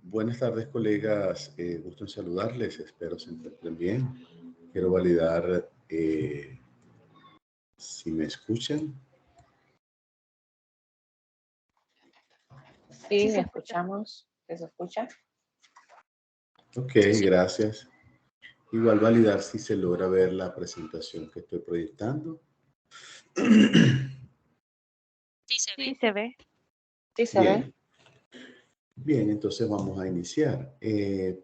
Buenas tardes, colegas. Gusto en saludarles. Espero se encuentren bien. Quiero validar si me escuchan. Sí, escuchamos. ¿Se escucha? Ok, gracias. Igual validar si se logra ver la presentación que estoy proyectando. Sí se ve. Sí, se ve. Bien. Bien, entonces vamos a iniciar.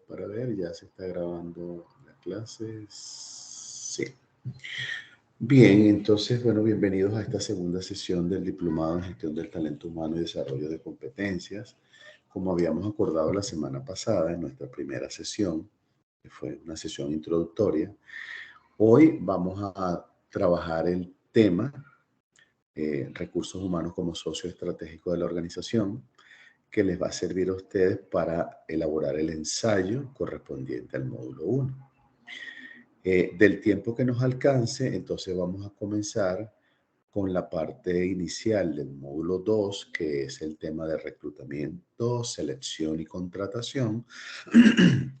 Para ver, ya se está grabando la clase. Sí. Bien, entonces, bueno, bienvenidos a esta segunda sesión del Diplomado en Gestión del Talento Humano y Desarrollo de Competencias. Como habíamos acordado la semana pasada en nuestra primera sesión, que fue una sesión introductoria, hoy vamos a trabajar el tema recursos humanos como socio estratégico de la organización, que les va a servir a ustedes para elaborar el ensayo correspondiente al módulo 1. Del tiempo que nos alcance, entonces vamos a comenzar con la parte inicial del módulo 2, que es el tema de reclutamiento, selección y contratación.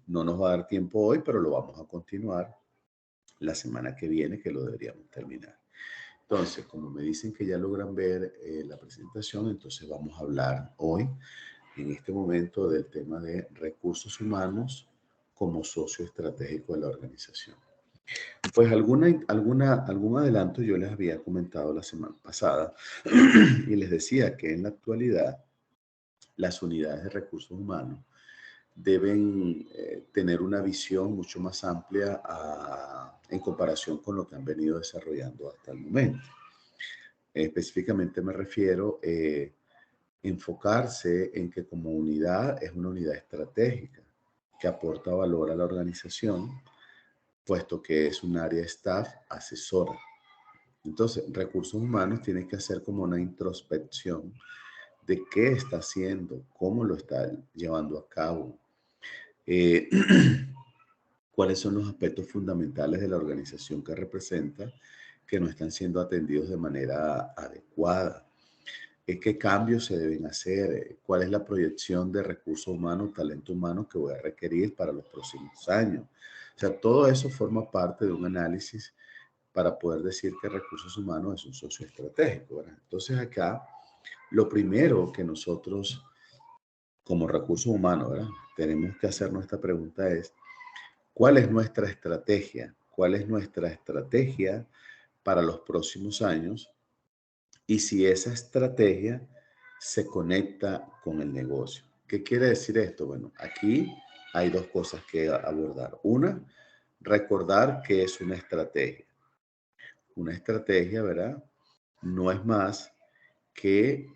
No nos va a dar tiempo hoy, pero lo vamos a continuar la semana que viene, que lo deberíamos terminar. Entonces, como me dicen que ya logran ver la presentación, entonces vamos a hablar hoy, en este momento, del tema de recursos humanos como socio estratégico de la organización. Pues algún adelanto yo les había comentado la semana pasada y les decía que en la actualidad las unidades de recursos humanos deben tener una visión mucho más amplia en comparación con lo que han venido desarrollando hasta el momento. Específicamente me refiero a enfocarse en que como unidad es una unidad estratégica que aporta valor a la organización, puesto que es un área staff asesora. Entonces, recursos humanos tienen que hacer como una introspección de qué está haciendo, cómo lo está llevando a cabo, eh, cuáles son los aspectos fundamentales de la organización que representa que no están siendo atendidos de manera adecuada, qué cambios se deben hacer, cuál es la proyección de recursos humanos, talento humano que voy a requerir para los próximos años. O sea, todo eso forma parte de un análisis para poder decir que recursos humanos es un socio estratégico, ¿verdad? Entonces acá, lo primero que nosotros como recursos humanos, ¿verdad?, tenemos que hacernos esta pregunta es, ¿cuál es nuestra estrategia? ¿Cuál es nuestra estrategia para los próximos años? Y si esa estrategia se conecta con el negocio. ¿Qué quiere decir esto? Bueno, aquí hay dos cosas que abordar. Una, recordar que es una estrategia. Una estrategia, ¿verdad?, no es más que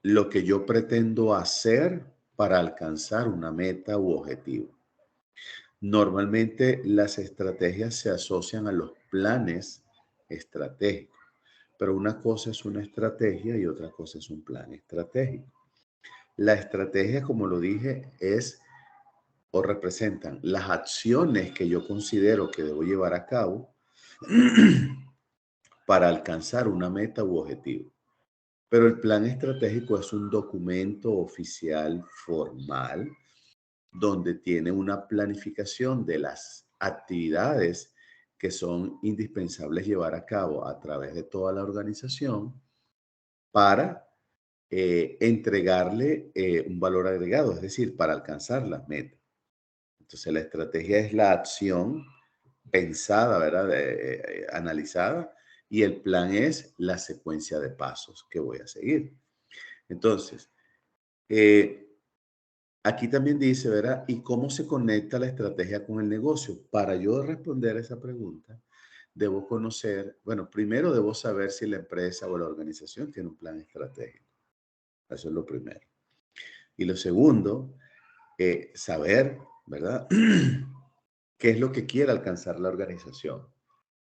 lo que yo pretendo hacer para alcanzar una meta u objetivo. Normalmente las estrategias se asocian a los planes estratégicos, pero una cosa es una estrategia y otra cosa es un plan estratégico. La estrategia, como lo dije, es o representan las acciones que yo considero que debo llevar a cabo para alcanzar una meta u objetivo. Pero el plan estratégico es un documento oficial formal donde tiene una planificación de las actividades que son indispensables llevar a cabo a través de toda la organización para entregarle un valor agregado, es decir, para alcanzar las metas. Entonces, la estrategia es la acción pensada, ¿verdad? Analizada, y el plan es la secuencia de pasos que voy a seguir. Entonces, aquí también dice, ¿verdad? ¿Y cómo se conecta la estrategia con el negocio? Para yo responder a esa pregunta, debo conocer, bueno, primero debo saber si la empresa o la organización tiene un plan estratégico. Eso es lo primero. Y lo segundo, saber, ¿verdad?, qué es lo que quiere alcanzar la organización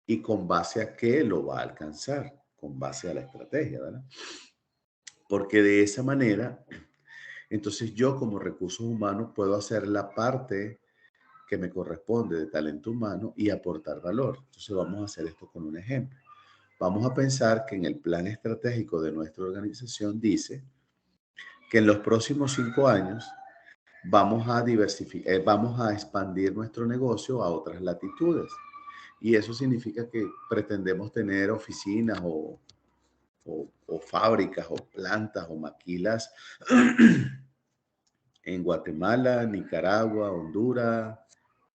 y con base a qué lo va a alcanzar, con base a la estrategia, ¿verdad? Porque de esa manera, entonces yo como recursos humanos puedo hacer la parte que me corresponde de talento humano y aportar valor. Entonces vamos a hacer esto con un ejemplo. Vamos a pensar que en el plan estratégico de nuestra organización dice que en los próximos 5 años vamos a diversificar, vamos a expandir nuestro negocio a otras latitudes. Y eso significa que pretendemos tener oficinas o fábricas o plantas o maquilas en Guatemala, Nicaragua, Honduras,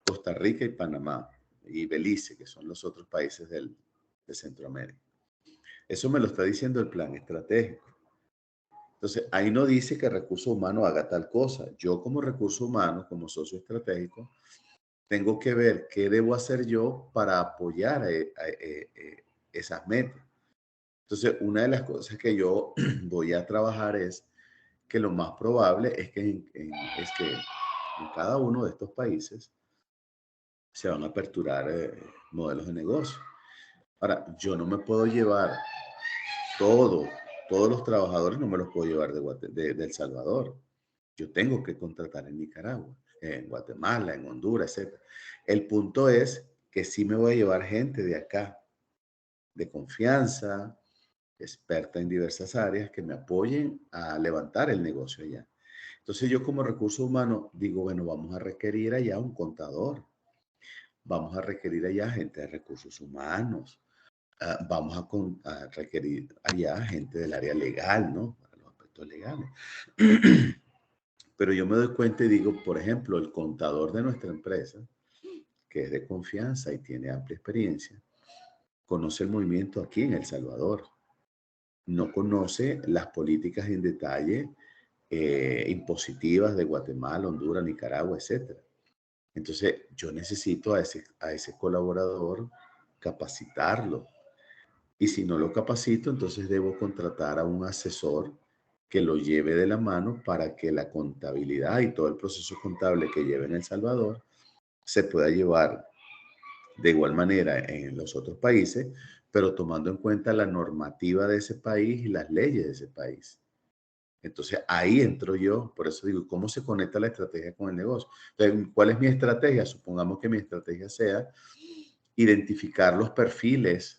Costa Rica y Panamá y Belice, que son los otros países de Centroamérica. Eso me lo está diciendo el plan estratégico. Entonces, ahí no dice que recurso humano haga tal cosa. Yo como recurso humano, como socio estratégico, tengo que ver qué debo hacer yo para apoyar esas metas. Entonces, una de las cosas que yo voy a trabajar es que lo más probable es que en cada uno de estos países se van a aperturar modelos de negocio. Ahora, yo no me puedo llevar todos los trabajadores, no me los puedo llevar de El Salvador. Yo tengo que contratar en Nicaragua, en Guatemala, en Honduras, etc. El punto es que sí me voy a llevar gente de acá, de confianza, experta en diversas áreas, que me apoyen a levantar el negocio allá. Entonces yo como recurso humano digo, bueno, vamos a requerir allá un contador, vamos a requerir allá gente de recursos humanos, vamos a requerir allá gente del área legal, ¿no? Para los aspectos legales. Pero yo me doy cuenta y digo, por ejemplo, el contador de nuestra empresa, que es de confianza y tiene amplia experiencia, conoce el movimiento aquí en El Salvador. No conoce las políticas en detalle impositivas de Guatemala, Honduras, Nicaragua, etc. Entonces, yo necesito a ese colaborador capacitarlo. Y si no lo capacito, entonces debo contratar a un asesor que lo lleve de la mano para que la contabilidad y todo el proceso contable que lleve en El Salvador se pueda llevar de igual manera en los otros países, pero tomando en cuenta la normativa de ese país y las leyes de ese país. Entonces ahí entro yo, por eso digo, ¿cómo se conecta la estrategia con el negocio? Entonces, ¿cuál es mi estrategia? Supongamos que mi estrategia sea identificar los perfiles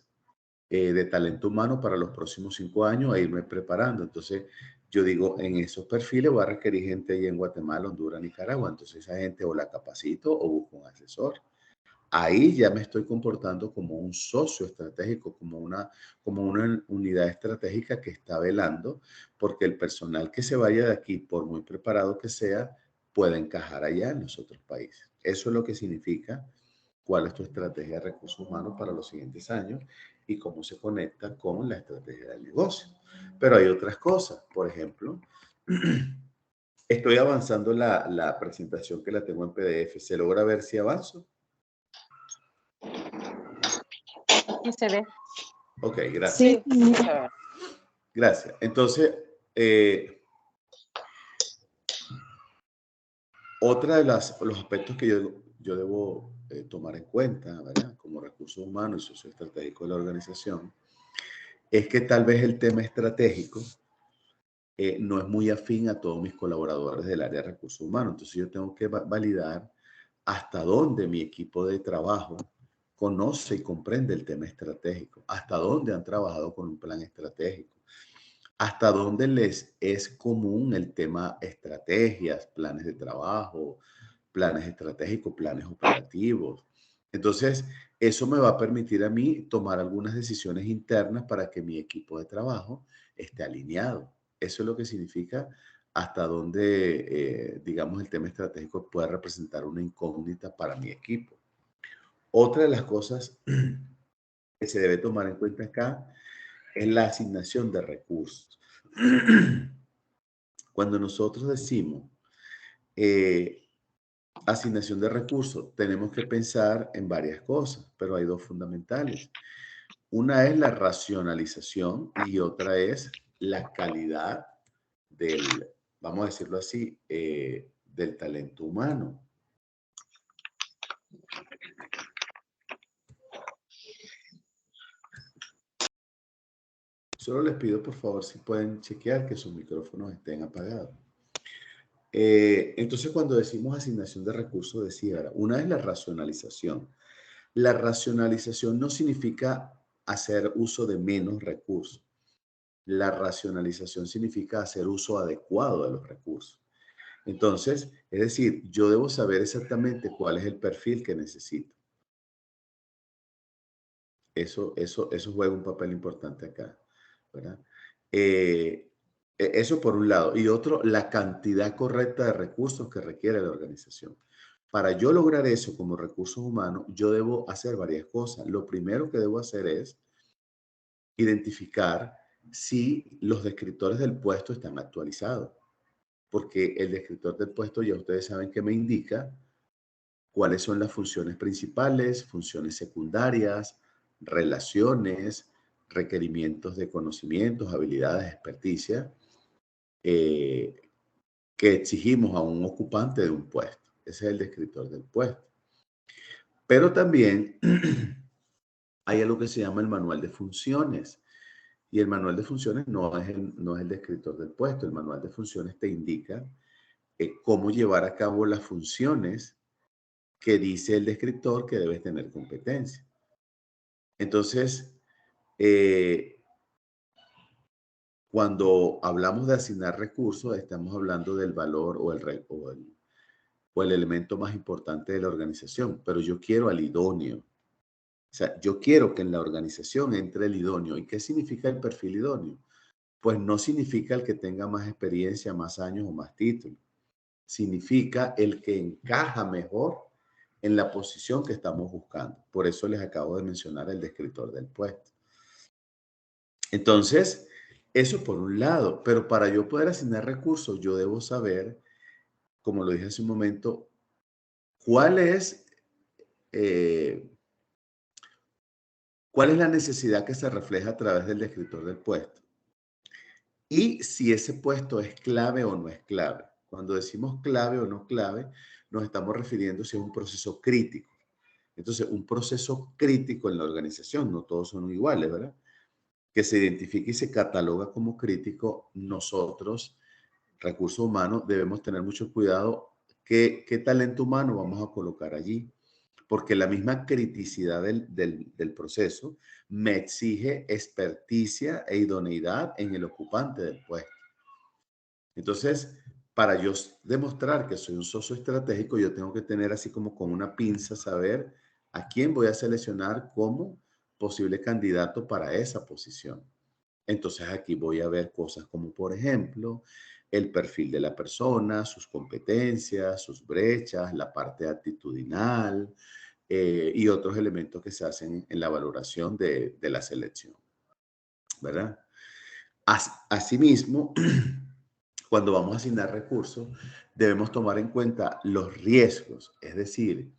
de talento humano para los próximos 5 años e irme preparando. Entonces, yo digo, en esos perfiles voy a requerir gente ahí en Guatemala, Honduras, Nicaragua. Entonces, esa gente o la capacito o busco un asesor. Ahí ya me estoy comportando como un socio estratégico, como una unidad estratégica que está velando porque el personal que se vaya de aquí, por muy preparado que sea, pueda encajar allá en los otros países. Eso es lo que significa cuál es tu estrategia de recursos humanos para los siguientes años y cómo se conecta con la estrategia del negocio. Pero hay otras cosas. Por ejemplo, estoy avanzando la presentación que la tengo en PDF. ¿Se logra ver si avanzo? Sí se ve. Ok, gracias. Sí, sí se ve. Gracias. Entonces, otra de los aspectos que yo debo tomar en cuenta, ¿verdad? Como recursos humanos y socio estratégico de la organización, es que tal vez el tema estratégico no es muy afín a todos mis colaboradores del área de recursos humanos. Entonces yo tengo que validar hasta dónde mi equipo de trabajo conoce y comprende el tema estratégico, hasta dónde han trabajado con un plan estratégico, hasta dónde les es común el tema estrategias, planes de trabajo, planes estratégicos, planes operativos. Entonces, eso me va a permitir a mí tomar algunas decisiones internas para que mi equipo de trabajo esté alineado. Eso es lo que significa hasta dónde, digamos, el tema estratégico puede representar una incógnita para mi equipo. Otra de las cosas que se debe tomar en cuenta acá es la asignación de recursos. Cuando nosotros decimos asignación de recursos, tenemos que pensar en varias cosas, pero hay dos fundamentales. Una es la racionalización y otra es la calidad del, vamos a decirlo así, del talento humano. Solo les pido, por favor, si pueden chequear que sus micrófonos estén apagados. Entonces, cuando decimos asignación de recursos, decía, una es la racionalización. La racionalización no significa hacer uso de menos recursos. La racionalización significa hacer uso adecuado de los recursos. Entonces, es decir, yo debo saber exactamente cuál es el perfil que necesito. Eso juega un papel importante acá, ¿verdad? Eso por un lado. Y otro, la cantidad correcta de recursos que requiere la organización. Para yo lograr eso como recursos humanos, yo debo hacer varias cosas. Lo primero que debo hacer es identificar si los descriptores del puesto están actualizados. Porque el descriptor del puesto ya ustedes saben que me indica cuáles son las funciones principales, funciones secundarias, relaciones, requerimientos de conocimientos, habilidades, experticia, que exigimos a un ocupante de un puesto. Ese es el descriptor del puesto. Pero también hay algo que se llama el manual de funciones. Y el manual de funciones no es el descriptor del puesto. El manual de funciones te indica cómo llevar a cabo las funciones que dice el descriptor que debes tener competencia. Entonces, cuando hablamos de asignar recursos, estamos hablando del valor o el elemento más importante de la organización, pero yo quiero al idóneo. O sea, yo quiero que en la organización entre el idóneo. ¿Y qué significa el perfil idóneo? Pues no significa el que tenga más experiencia, más años o más títulos. Significa el que encaja mejor en la posición que estamos buscando. Por eso les acabo de mencionar el descriptor del puesto. Entonces, eso por un lado, pero para yo poder asignar recursos, yo debo saber, como lo dije hace un momento, cuál es la necesidad que se refleja a través del descriptor del puesto. Y si ese puesto es clave o no es clave. Cuando decimos clave o no clave, nos estamos refiriendo si es un proceso crítico. Entonces, un proceso crítico en la organización, no todos son iguales, ¿verdad? Que se identifique y se cataloga como crítico, nosotros, recursos humanos, debemos tener mucho cuidado qué talento humano vamos a colocar allí, porque la misma criticidad del proceso me exige experticia e idoneidad en el ocupante del puesto. Entonces, para yo demostrar que soy un socio estratégico, yo tengo que tener así como con una pinza, saber a quién voy a seleccionar como posible candidato para esa posición. Entonces aquí voy a ver cosas como, por ejemplo, el perfil de la persona, sus competencias, sus brechas, la parte actitudinal y otros elementos que se hacen en la valoración de la selección, ¿verdad? Asimismo, cuando vamos a asignar recursos, debemos tomar en cuenta los riesgos, es decir,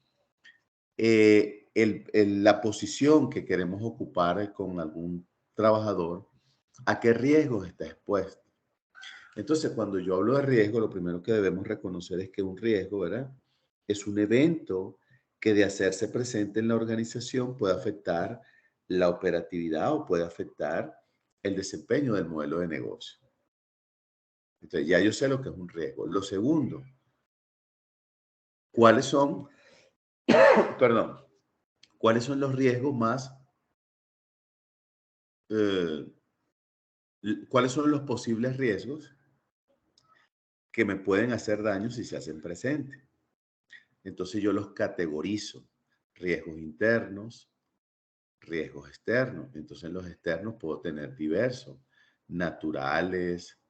la posición que queremos ocupar con algún trabajador, ¿a qué riesgos está expuesto? Entonces, cuando yo hablo de riesgo, lo primero que debemos reconocer es que un riesgo, ¿verdad? Es un evento que de hacerse presente en la organización puede afectar la operatividad o puede afectar el desempeño del modelo de negocio. Entonces, ya yo sé lo que es un riesgo. Lo segundo, ¿cuáles son, perdón, cuáles son los riesgos más, eh, cuáles son los posibles riesgos que me pueden hacer daño si se hacen presentes? Entonces yo los categorizo. Riesgos internos, riesgos externos. Entonces en los externos puedo tener diversos, naturales,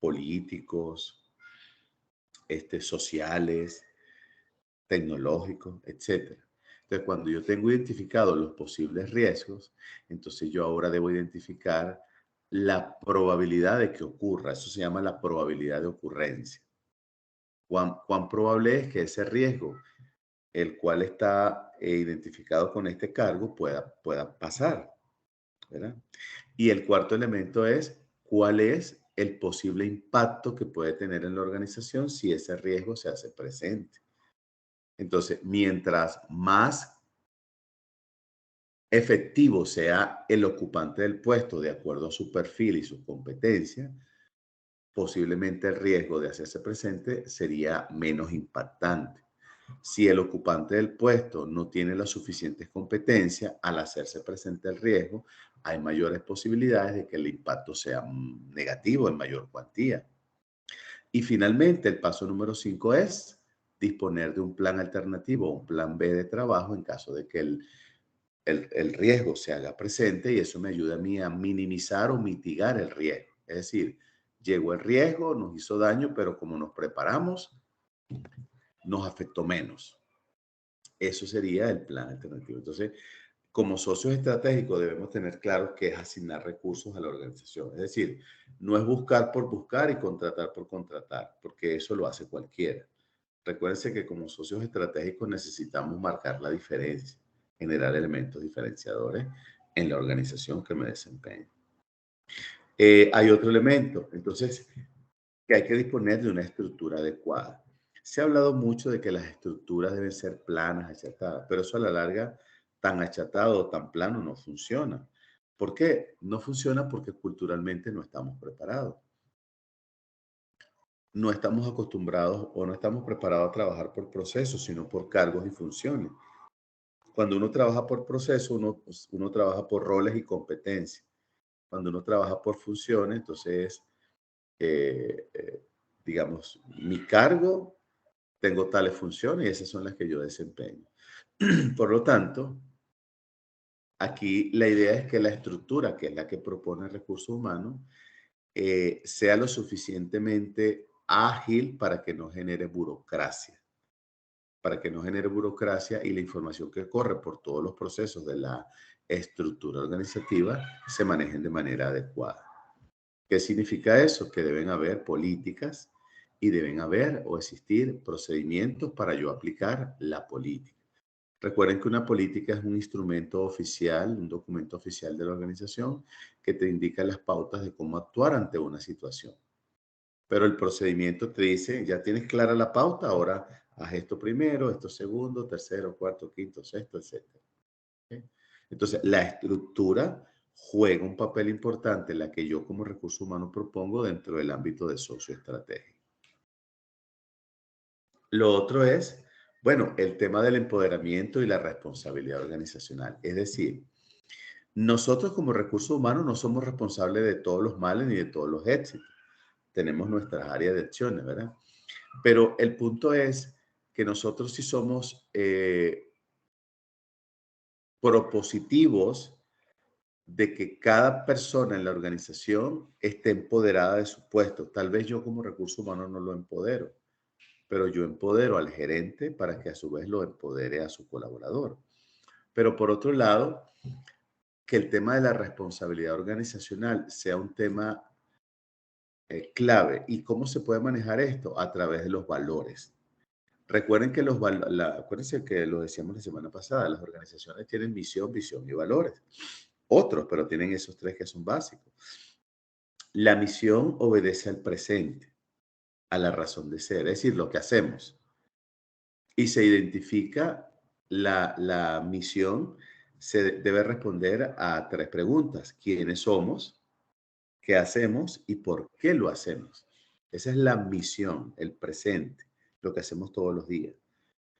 políticos, sociales, tecnológicos, etc. Entonces cuando yo tengo identificado los posibles riesgos, entonces yo ahora debo identificar la probabilidad de que ocurra. Eso se llama la probabilidad de ocurrencia. ¿Cuán probable es que ese riesgo, el cual está identificado con este cargo, pueda pasar, ¿verdad? Y el cuarto elemento es cuál es el posible impacto que puede tener en la organización si ese riesgo se hace presente. Entonces, mientras más efectivo sea el ocupante del puesto de acuerdo a su perfil y su competencia, posiblemente el riesgo de hacerse presente sería menos impactante. Si el ocupante del puesto no tiene las suficientes competencias, al hacerse presente el riesgo, hay mayores posibilidades de que el impacto sea negativo en mayor cuantía. Y finalmente, el paso número 5 es disponer de un plan alternativo, un plan B de trabajo en caso de que el riesgo se haga presente, y eso me ayuda a mí a minimizar o mitigar el riesgo. Es decir, llegó el riesgo, nos hizo daño, pero como nos preparamos, nos afectó menos. Eso sería el plan alternativo. Entonces, como socios estratégicos debemos tener claro que es asignar recursos a la organización. Es decir, no es buscar por buscar y contratar por contratar, porque eso lo hace cualquiera. Recuérdense que como socios estratégicos necesitamos marcar la diferencia, generar elementos diferenciadores en la organización que me desempeño. Hay otro elemento, entonces, que hay que disponer de una estructura adecuada. Se ha hablado mucho de que las estructuras deben ser planas, achatadas, pero eso a la larga, tan achatado o tan plano, no funciona. ¿Por qué? No funciona porque culturalmente no estamos preparados. No estamos acostumbrados o no estamos preparados a trabajar por procesos, sino por cargos y funciones. Cuando uno trabaja por proceso, uno trabaja por roles y competencias. Cuando uno trabaja por funciones, entonces, eh, eh, digamos, mi cargo, tengo tales funciones y esas son las que yo desempeño. Por lo tanto, aquí la idea es que la estructura, que es la que propone recursos humanos, sea lo suficientemente ágil para que no genere burocracia. Para que no genere burocracia y la información que corre por todos los procesos de la estructura organizativa se manejen de manera adecuada. ¿Qué significa eso? Que deben haber políticas y deben haber o existir procedimientos para yo aplicar la política. Recuerden que una política es un instrumento oficial, un documento oficial de la organización que te indica las pautas de cómo actuar ante una situación. Pero el procedimiento te dice, ya tienes clara la pauta, ahora haz esto primero, esto segundo, tercero, cuarto, quinto, sexto, etc. ¿Okay? Entonces, la estructura juega un papel importante en la que yo como recurso humano propongo dentro del ámbito de socioestrategia. Lo otro es, bueno, el tema del empoderamiento y la responsabilidad organizacional. Es decir, nosotros como recursos humanos no somos responsables de todos los males ni de todos los éxitos. Tenemos nuestras áreas de acciones, ¿verdad? Pero el punto es que nosotros sí somos propositivos de que cada persona en la organización esté empoderada de su puesto. Tal vez yo como recurso humano no lo empodero, pero yo empodero al gerente para que a su vez lo empodere a su colaborador. Pero por otro lado, que el tema de la responsabilidad organizacional sea un tema clave. ¿Y cómo se puede manejar esto? A través de los valores. Recuerden que acuérdense que lo decíamos la semana pasada, las organizaciones tienen misión, visión y valores. Otros, pero tienen esos tres que son básicos. La misión obedece al presente, a la razón de ser, es decir, lo que hacemos. Y se identifica la misión, se debe responder a tres preguntas. ¿Quiénes somos? ¿Qué hacemos? ¿Y por qué lo hacemos? Esa es la misión, el presente, lo que hacemos todos los días.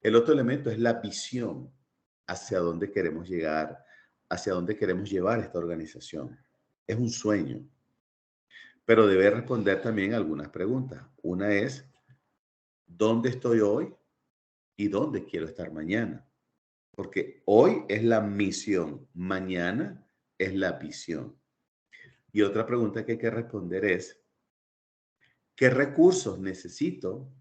El otro elemento es la visión, hacia dónde queremos llegar, hacia dónde queremos llevar esta organización. Es un sueño, pero debe responder también algunas preguntas. Una es, ¿dónde estoy hoy y dónde quiero estar mañana? Porque hoy es la misión, mañana es la visión. Y otra pregunta que hay que responder es, ¿qué recursos necesito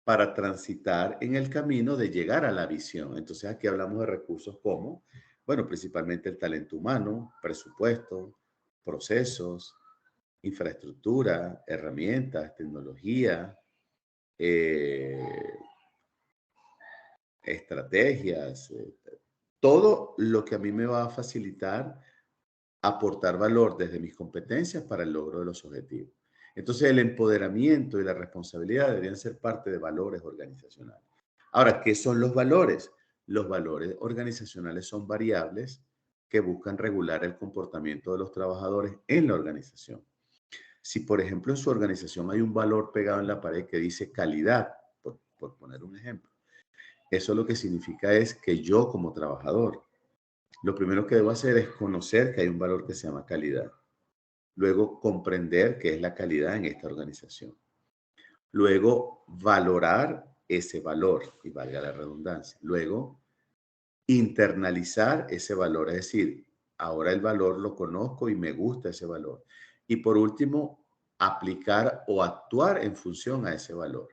para transitar en el camino de llegar a la visión? Entonces aquí hablamos de recursos como, bueno, principalmente el talento humano, presupuesto, procesos, infraestructura, herramientas, tecnología, estrategias, todo lo que a mí me va a facilitar aportar valor desde mis competencias para el logro de los objetivos. Entonces, el empoderamiento y la responsabilidad deberían ser parte de valores organizacionales. Ahora, ¿qué son los valores? Los valores organizacionales son variables que buscan regular el comportamiento de los trabajadores en la organización. Si, por ejemplo, en su organización hay un valor pegado en la pared que dice calidad, por poner un ejemplo, eso lo que significa es que yo como trabajador Lo primero que debo hacer es conocer que hay un valor que se llama calidad. Luego, comprender qué es la calidad en esta organización. Luego, valorar ese valor, y valga la redundancia. Luego, internalizar ese valor, es decir, ahora el valor lo conozco y me gusta ese valor. Y por último, aplicar o actuar en función a ese valor.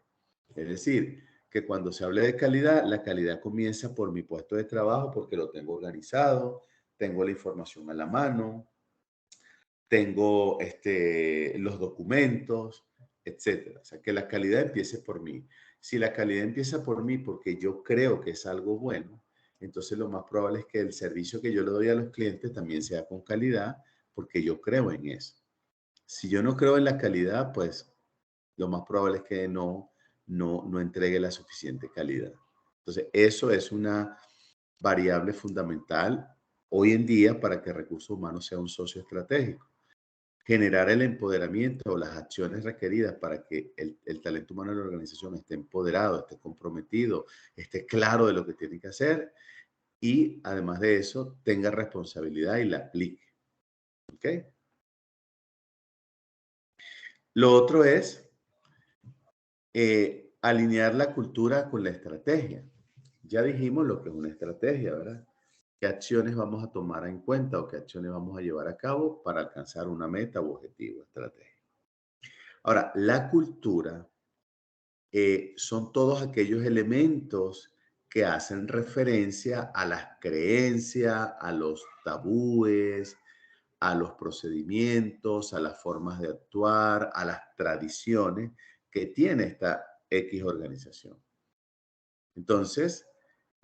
Es decir, que cuando se hable de calidad, la calidad comienza por mi puesto de trabajo porque lo tengo organizado, tengo la información a la mano, tengo los documentos, etcétera. O sea, que la calidad empiece por mí. Si la calidad empieza por mí porque yo creo que es algo bueno, entonces lo más probable es que el servicio que yo le doy a los clientes también sea con calidad porque yo creo en eso. Si yo no creo en la calidad, pues lo más probable es que no entregue la suficiente calidad. Entonces, eso es una variable fundamental hoy en día para que recursos humanos sea un socio estratégico. Generar el empoderamiento o las acciones requeridas para que el talento humano de la organización esté empoderado, esté comprometido, esté claro de lo que tiene que hacer y además de eso tenga responsabilidad y la aplique. ¿Ok? Lo otro es alinear la cultura con la estrategia. Ya dijimos lo que es una estrategia, ¿verdad? ¿Qué acciones vamos a tomar en cuenta o qué acciones vamos a llevar a cabo para alcanzar una meta u objetivo estratégico? Ahora, la cultura son todos aquellos elementos que hacen referencia a las creencias, a los tabúes, a los procedimientos, a las formas de actuar, a las tradiciones que tiene esta X organización. Entonces,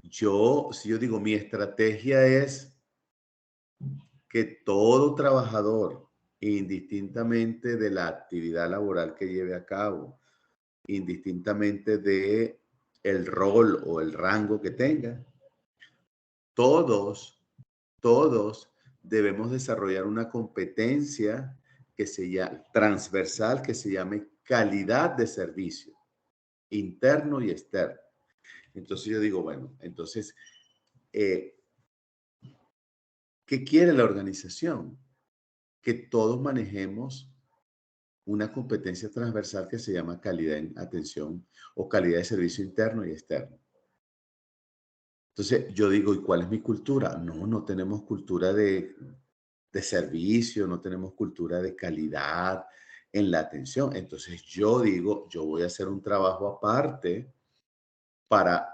si yo digo mi estrategia es que todo trabajador, indistintamente de la actividad laboral que lleve a cabo, indistintamente de el rol o el rango que tenga, todos debemos desarrollar una competencia que sea transversal, que se llame calidad de servicio, interno y externo. Entonces yo digo, bueno, entonces, ¿qué quiere la organización? Que todos manejemos una competencia transversal que se llama calidad en atención o calidad de servicio interno y externo. Entonces yo digo, ¿y cuál es mi cultura? No tenemos cultura de servicio, no tenemos cultura de calidad en la atención. Entonces yo digo, yo voy a hacer un trabajo aparte para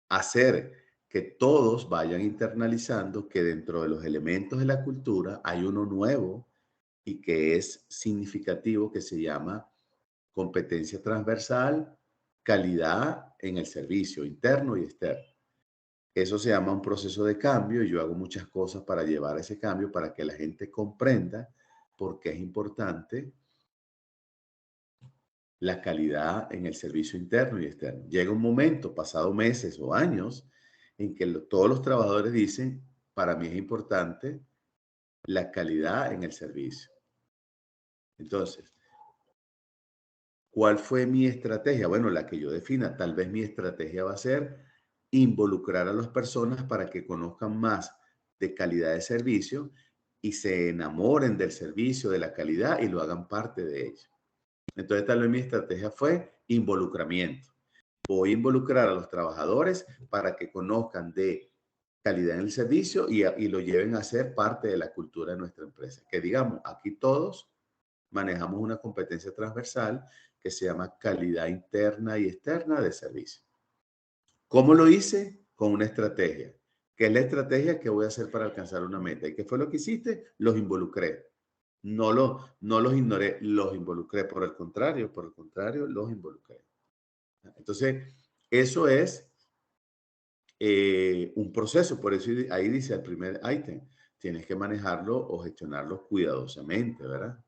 hacer que todos vayan internalizando que dentro de los elementos de la cultura hay uno nuevo y que es significativo que se llama competencia transversal, calidad en el servicio interno y externo. Eso se llama un proceso de cambio y yo hago muchas cosas para llevar ese cambio para que la gente comprenda por qué es importante la calidad en el servicio interno y externo. Llega un momento, pasado meses o años, en que todos los trabajadores dicen, para mí es importante la calidad en el servicio. Entonces, ¿cuál fue mi estrategia? Bueno, la que yo defina. Tal vez mi estrategia va a ser involucrar a las personas para que conozcan más de calidad de servicio y se enamoren del servicio, de la calidad y lo hagan parte de ello. Entonces, tal vez mi estrategia fue involucramiento. Voy a involucrar a los trabajadores para que conozcan de calidad en el servicio y lo lleven a ser parte de la cultura de nuestra empresa. Que digamos, aquí todos manejamos una competencia transversal que se llama calidad interna y externa de servicio. ¿Cómo lo hice? Con una estrategia. ¿Qué es la estrategia que voy a hacer para alcanzar una meta? ¿Y qué fue lo que hiciste? Los involucré. No los ignoré, los involucré. Por el contrario, los involucré. Entonces, eso es un proceso. Por eso ahí dice el primer ítem. Tienes que manejarlo o gestionarlo cuidadosamente, ¿verdad?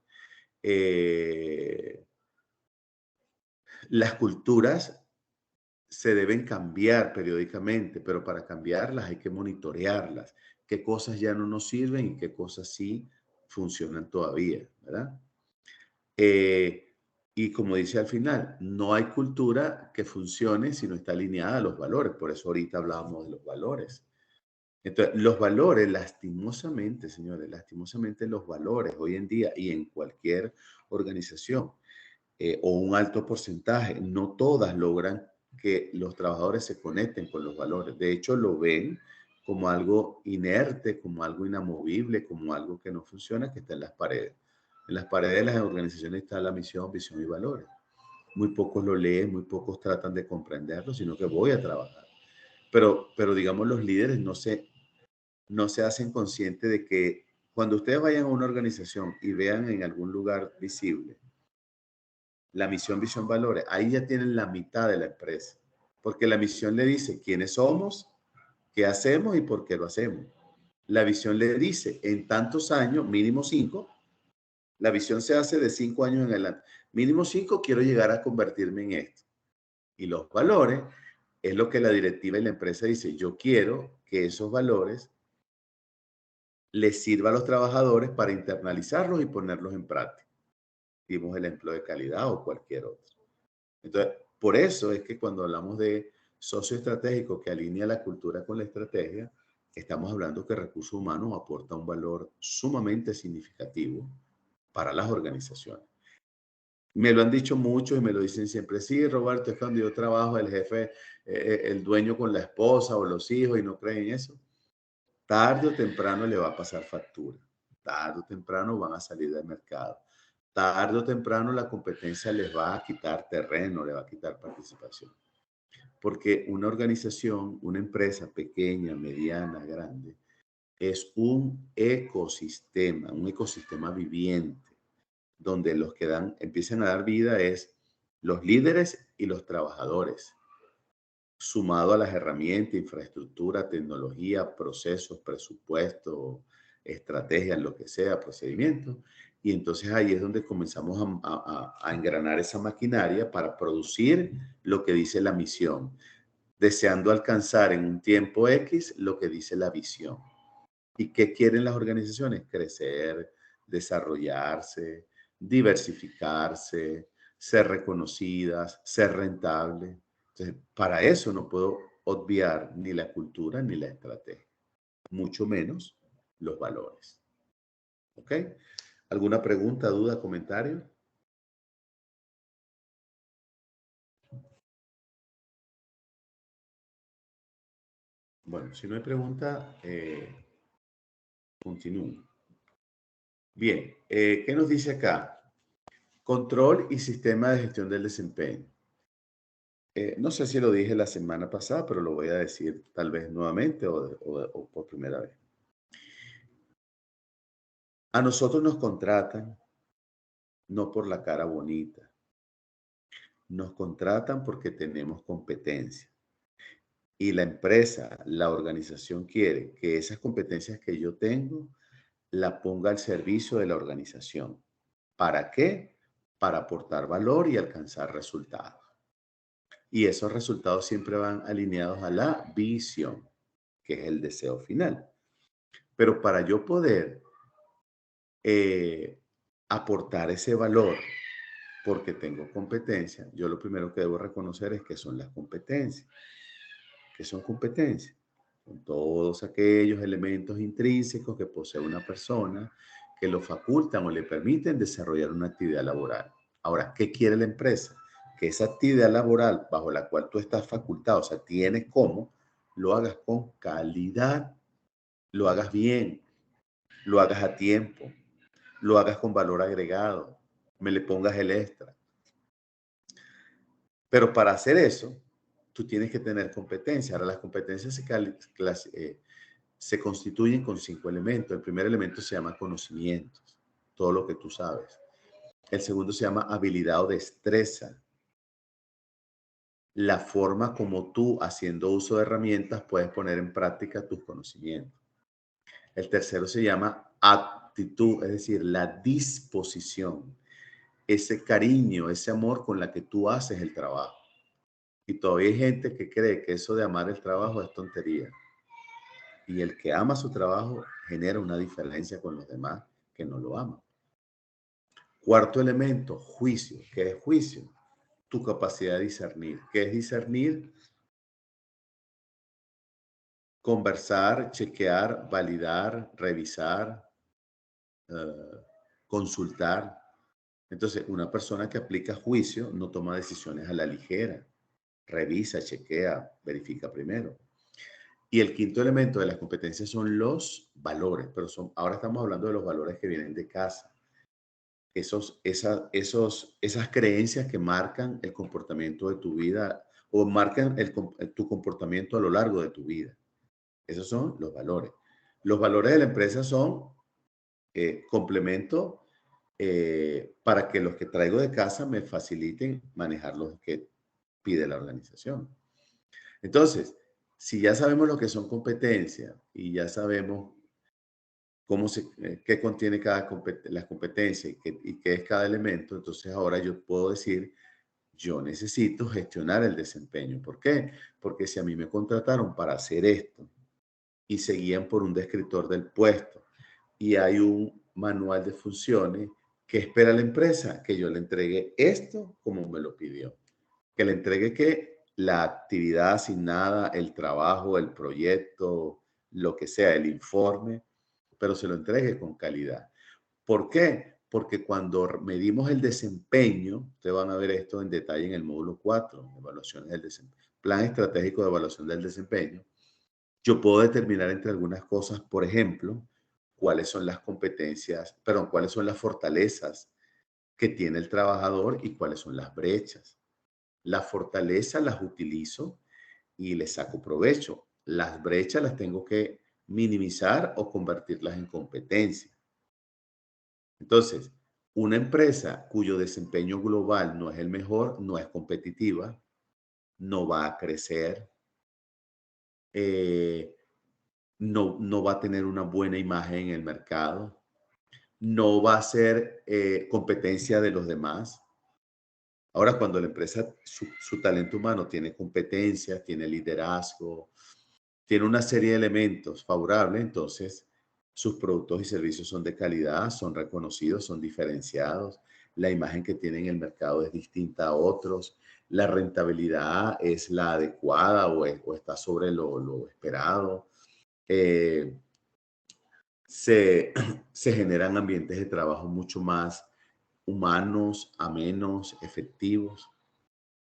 Las culturas se deben cambiar periódicamente, pero para cambiarlas hay que monitorearlas. Qué cosas ya no nos sirven y qué cosas sí funcionan todavía, ¿verdad? Y como dice al final, no hay cultura que funcione si no está alineada a los valores. Por eso ahorita hablábamos de los valores. Entonces, los valores, lastimosamente, señores, lastimosamente los valores hoy en día y en cualquier organización o un alto porcentaje, no todas logran que los trabajadores se conecten con los valores. De hecho, lo ven como algo inerte, como algo inamovible, como algo que no funciona, que está en las paredes. En las paredes de las organizaciones está la misión, visión y valores. Muy pocos lo leen, muy pocos tratan de comprenderlo, sino que voy a trabajar. Pero digamos, los líderes no se hacen conscientes de que cuando ustedes vayan a una organización y vean en algún lugar visible la misión, visión, valores, ahí ya tienen la mitad de la empresa. Porque la misión le dice quiénes somos, qué hacemos y por qué lo hacemos. La visión le dice en tantos años, mínimo 5, la visión se hace de 5 años en adelante. Mínimo 5 quiero llegar a convertirme en esto. Y los valores es lo que la directiva y la empresa dice, yo quiero que esos valores les sirva a los trabajadores para internalizarlos y ponerlos en práctica. Dimos el empleo de calidad o cualquier otro. Entonces, por eso es que cuando hablamos de socio estratégico que alinea la cultura con la estrategia, estamos hablando que recursos humanos aporta un valor sumamente significativo para las organizaciones. Me lo han dicho mucho y me lo dicen siempre. Sí, Roberto, es cuando yo trabajo, el jefe, el dueño con la esposa o los hijos y no creen en eso. Tarde o temprano le va a pasar factura. Tarde o temprano van a salir del mercado. Tarde o temprano la competencia les va a quitar terreno, le va a quitar participación. Porque una organización, una empresa pequeña, mediana, grande, es un ecosistema viviente, donde los que empiezan a dar vida es los líderes y los trabajadores, sumado a las herramientas, infraestructura, tecnología, procesos, presupuesto, estrategias, lo que sea, procedimientos. Y entonces ahí es donde comenzamos a engranar esa maquinaria para producir lo que dice la misión, deseando alcanzar en un tiempo X lo que dice la visión. ¿Y qué quieren las organizaciones? Crecer, desarrollarse, diversificarse, ser reconocidas, ser rentables. Entonces, para eso no puedo obviar ni la cultura ni la estrategia, mucho menos los valores. ¿Ok? ¿Alguna pregunta, duda, comentario? Bueno, si no hay pregunta, continúo. Bien, ¿qué nos dice acá? Control y sistema de gestión del desempeño. No sé si lo dije la semana pasada, pero lo voy a decir tal vez nuevamente o por primera vez. A nosotros nos contratan no por la cara bonita, nos contratan porque tenemos competencia. Y la empresa, la organización quiere que esas competencias que yo tengo la ponga al servicio de la organización. ¿Para qué? Para aportar valor y alcanzar resultados. Y esos resultados siempre van alineados a la visión, que es el deseo final. Pero para yo poder aportar ese valor porque tengo competencia, yo lo primero que debo reconocer es que son las competencias. ¿Qué son competencias? Son todos aquellos elementos intrínsecos que posee una persona que lo facultan o le permiten desarrollar una actividad laboral. Ahora, ¿qué quiere la empresa? Que esa actividad laboral bajo la cual tú estás facultado, o sea, tienes cómo, lo hagas con calidad, lo hagas bien, lo hagas a tiempo, lo hagas con valor agregado, me le pongas el extra. Pero para hacer eso, tú tienes que tener competencia. Ahora, las competencias se constituyen con 5 elementos. El primer elemento se llama conocimientos, todo lo que tú sabes. El segundo se llama habilidad o destreza, la forma como tú, haciendo uso de herramientas, puedes poner en práctica tus conocimientos. El tercero se llama aptitud, es decir, la disposición, ese cariño, ese amor con la que tú haces el trabajo. Y todavía hay gente que cree que eso de amar el trabajo es tontería. Y el que ama su trabajo genera una diferencia con los demás que no lo aman. Cuarto elemento, juicio. ¿Qué es juicio? Tu capacidad de discernir. ¿Qué es discernir? conversar, chequear, validar, revisar, consultar. Entonces, una persona que aplica juicio no toma decisiones a la ligera. Revisa, chequea, verifica primero. Y el quinto elemento de las competencias son los valores, pero ahora estamos hablando de los valores que vienen de casa. Esas creencias que marcan el comportamiento de tu vida o marcan tu comportamiento a lo largo de tu vida. Esos son los valores. Los valores de la empresa son complemento para que los que traigo de casa me faciliten manejar los que pide la organización. Entonces, si ya sabemos lo que son competencias y ya sabemos qué contiene las competencias y qué es cada elemento, entonces ahora yo puedo decir, yo necesito gestionar el desempeño. ¿Por qué? Porque si a mí me contrataron para hacer esto y se guían por un descriptor del puesto y hay un manual de funciones, ¿qué espera la empresa? Que yo le entregue esto como me lo pidió. Que le entregue que la actividad asignada, el trabajo, el proyecto, lo que sea, el informe, pero se lo entregue con calidad. ¿Por qué? Porque cuando medimos el desempeño, ustedes van a ver esto en detalle en el módulo 4, evaluaciones del desempeño, plan estratégico de evaluación del desempeño, yo puedo determinar entre algunas cosas, por ejemplo, cuáles son las competencias, perdón, cuáles son las fortalezas que tiene el trabajador y cuáles son las brechas. Las fortalezas las utilizo y les saco provecho. Las brechas las tengo que minimizar o convertirlas en competencia. Entonces, una empresa cuyo desempeño global no es el mejor, no es competitiva, no va a crecer, no va a tener una buena imagen en el mercado, no va a ser competencia de los demás. Ahora, cuando la empresa, su talento humano tiene competencia, tiene liderazgo, tiene una serie de elementos favorables, entonces sus productos y servicios son de calidad, son reconocidos, son diferenciados, la imagen que tienen en el mercado es distinta a otros, la rentabilidad es la adecuada o está sobre lo esperado. Se generan ambientes de trabajo mucho más humanos, amenos, efectivos.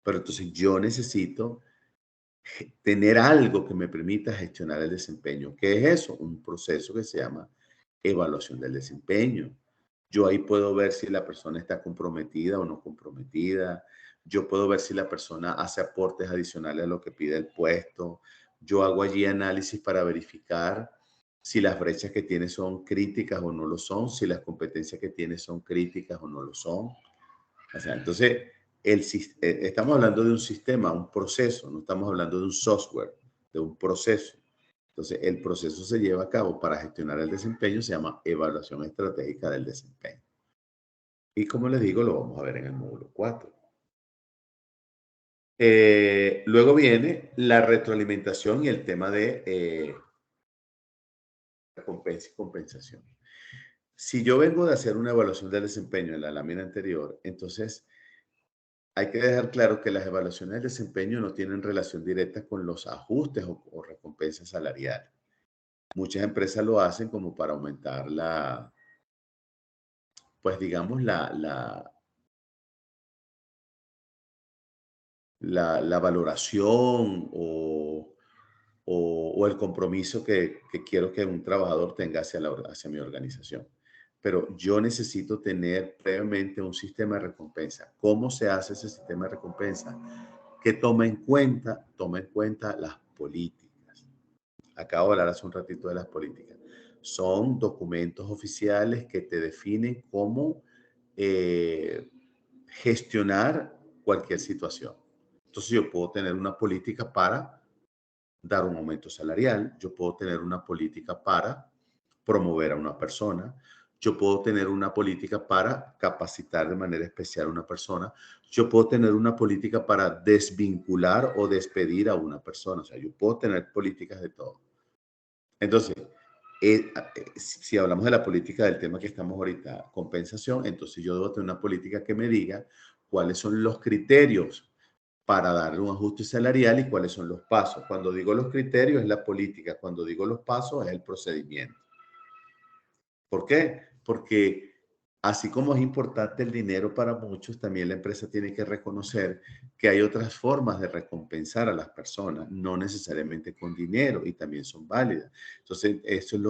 Pero entonces yo necesito tener algo que me permita gestionar el desempeño. ¿Qué es eso? Un proceso que se llama evaluación del desempeño. Yo ahí puedo ver si la persona está comprometida o no comprometida. Yo puedo ver si la persona hace aportes adicionales a lo que pide el puesto. Yo hago allí análisis para verificar si las brechas que tiene son críticas o no lo son, si las competencias que tiene son críticas o no lo son. O sea, entonces, estamos hablando de un sistema, un proceso, no estamos hablando de un software, de un proceso. Entonces, el proceso se lleva a cabo para gestionar el desempeño, se llama evaluación estratégica del desempeño. Y como les digo, lo vamos a ver en el módulo 4. Luego viene la retroalimentación y el tema de recompensa y compensación. Si yo vengo de hacer una evaluación del desempeño en la lámina anterior, entonces hay que dejar claro que las evaluaciones de desempeño no tienen relación directa con los ajustes o recompensas salariales. Muchas empresas lo hacen como para aumentar pues digamos, la valoración o el compromiso que quiero que un trabajador tenga hacia mi organización. Pero yo necesito tener previamente un sistema de recompensa. ¿Cómo se hace ese sistema de recompensa? Que toma en cuenta las políticas. Acabo de hablar hace un ratito de las políticas. Son documentos oficiales que te definen cómo gestionar cualquier situación. Entonces yo puedo tener una política para dar un aumento salarial, yo puedo tener una política para promover a una persona, yo puedo tener una política para capacitar de manera especial a una persona, yo puedo tener una política para desvincular o despedir a una persona, o sea, yo puedo tener políticas de todo. Entonces, si hablamos de la política del tema que estamos ahorita, compensación, entonces yo debo tener una política que me diga cuáles son los criterios para darle un ajuste salarial y cuáles son los pasos. Cuando digo los criterios es la política, cuando digo los pasos es el procedimiento. ¿Por qué? Porque así como es importante el dinero para muchos, también la empresa tiene que reconocer que hay otras formas de recompensar a las personas, no necesariamente con dinero, y también son válidas. Entonces, eso es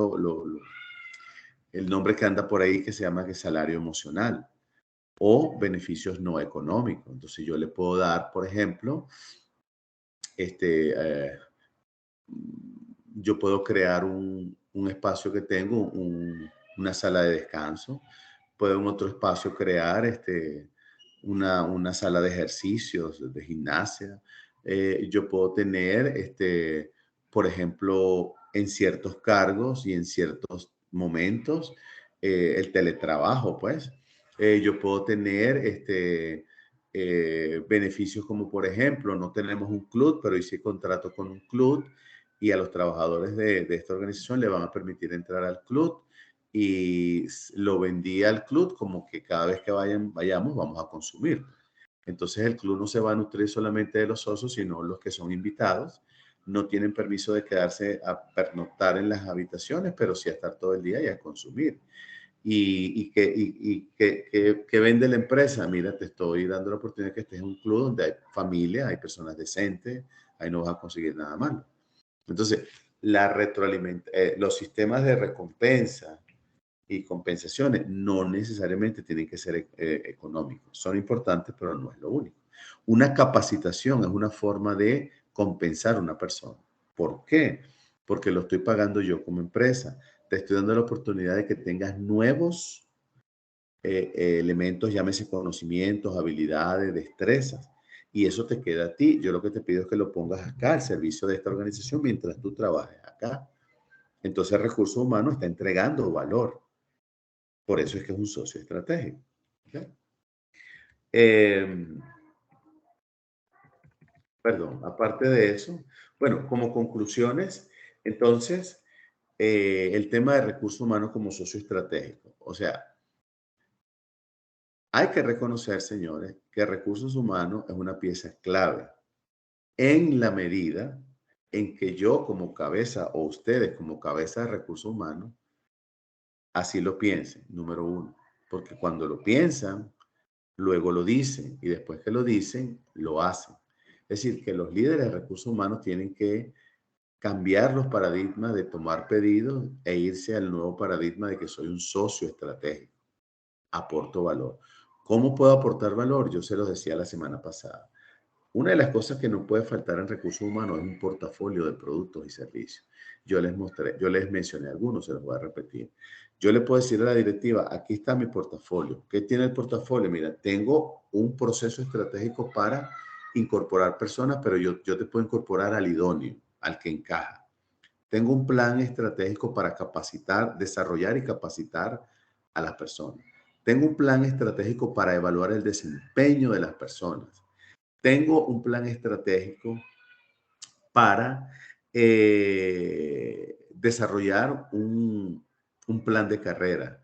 el nombre que anda por ahí que se llama que salario emocional o beneficios no económicos. Entonces, yo le puedo dar, por ejemplo, yo puedo crear un espacio que tengo, una sala de descanso. Puedo en otro espacio crear una sala de ejercicios, de gimnasia. Yo puedo tener, por ejemplo, en ciertos cargos y en ciertos momentos, el teletrabajo, pues. Yo puedo tener beneficios como, por ejemplo, no tenemos un club, pero hice contrato con un club y a los trabajadores de esta organización le van a permitir entrar al club y lo vendí al club como que cada vez que vayamos vamos a consumir. Entonces el club no se va a nutrir solamente de los socios, sino los que son invitados. No tienen permiso de quedarse a pernoctar en las habitaciones, pero sí a estar todo el día y a consumir. ¿Qué vende la empresa? Mira, te estoy dando la oportunidad de que estés en un club donde hay familia, hay personas decentes, ahí no vas a conseguir nada malo. Entonces, los sistemas de recompensa y compensaciones no necesariamente tienen que ser económicos. Son importantes, pero no es lo único. Una capacitación es una forma de compensar a una persona. ¿Por qué? Porque lo estoy pagando yo como empresa. Te estoy dando la oportunidad de que tengas nuevos elementos, llámese conocimientos, habilidades, destrezas. Y eso te queda a ti. Yo lo que te pido es que lo pongas acá al servicio de esta organización mientras tú trabajes acá. Entonces, Recursos Humanos está entregando valor. Por eso es que es un socio estratégico. ¿Okay? Perdón, aparte de eso, bueno, como conclusiones, entonces, el tema de recursos humanos como socio estratégico. O sea, hay que reconocer, señores, que recursos humanos es una pieza clave en la medida en que yo como cabeza o ustedes como cabeza de recursos humanos así lo piensen, número uno. Porque cuando lo piensan, luego lo dicen y después que lo dicen, lo hacen. Es decir, que los líderes de recursos humanos tienen que cambiar los paradigmas de tomar pedidos e irse al nuevo paradigma de que soy un socio estratégico. Aporto valor. ¿Cómo puedo aportar valor? Yo se los decía la semana pasada. Una de las cosas que no puede faltar en recursos humanos es un portafolio de productos y servicios. Yo les mencioné algunos, se los voy a repetir. Yo le puedo decir a la directiva, aquí está mi portafolio. ¿Qué tiene el portafolio? Mira, tengo un proceso estratégico para incorporar personas, pero yo te puedo incorporar al idóneo, al que encaja. Tengo un plan estratégico para capacitar, desarrollar y capacitar a las personas. Tengo un plan estratégico para evaluar el desempeño de las personas. Tengo un plan estratégico para desarrollar un plan de carrera.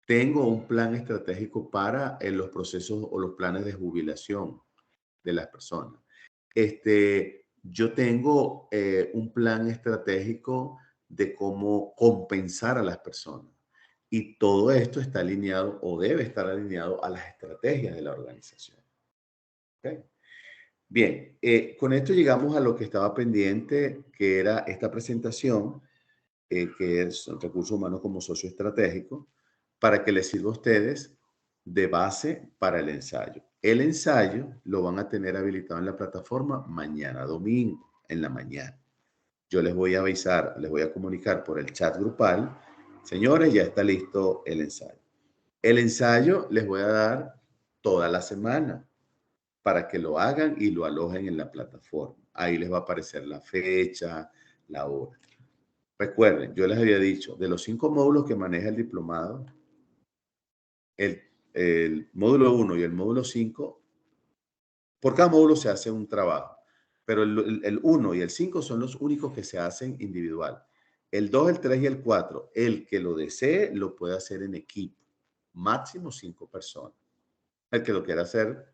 Tengo un plan estratégico para los procesos o los planes de jubilación de las personas. Yo tengo un plan estratégico de cómo compensar a las personas. Y todo esto está alineado o debe estar alineado a las estrategias de la organización. ¿Okay? Bien, con esto llegamos a lo que estaba pendiente, que era esta presentación, que es Recursos Humanos como socio estratégico, para que les sirva a ustedes de base para el ensayo. El ensayo lo van a tener habilitado en la plataforma mañana domingo, en la mañana. Yo les voy a avisar, les voy a comunicar por el chat grupal, señores, ya está listo el ensayo. El ensayo les voy a dar toda la semana para que lo hagan y lo alojen en la plataforma. Ahí les va a aparecer la fecha, la hora. Recuerden, yo les había dicho, de los 5 módulos que maneja el diplomado, el módulo 1 y el módulo 5, por cada módulo se hace un trabajo, pero el 1 y el 5 son los únicos que se hacen individual. El 2, el 3 y el 4, el que lo desee, lo puede hacer en equipo, máximo 5 personas. El que lo quiera hacer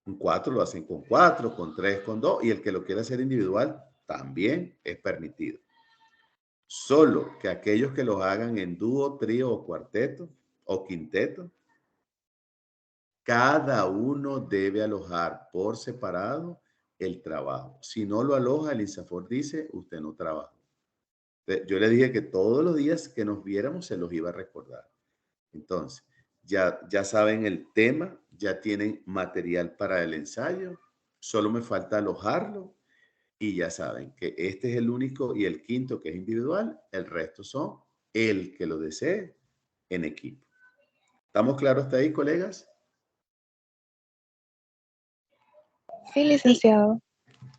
Un 4 lo hacen con 4, con 3, con 2, y el que lo quiera hacer individual también es permitido. Solo que aquellos que los hagan en dúo, trío o cuarteto o quinteto, cada uno debe alojar por separado el trabajo. Si no lo aloja, el INSAFORP dice, usted no trabaja. Yo le dije que todos los días que nos viéramos se los iba a recordar. Entonces, ya saben el tema, ya tienen material para el ensayo, solo me falta alojarlo y ya saben que este es el único y el quinto que es individual, el resto son el que lo desee en equipo. ¿Estamos claros hasta ahí, colegas? Sí, licenciado.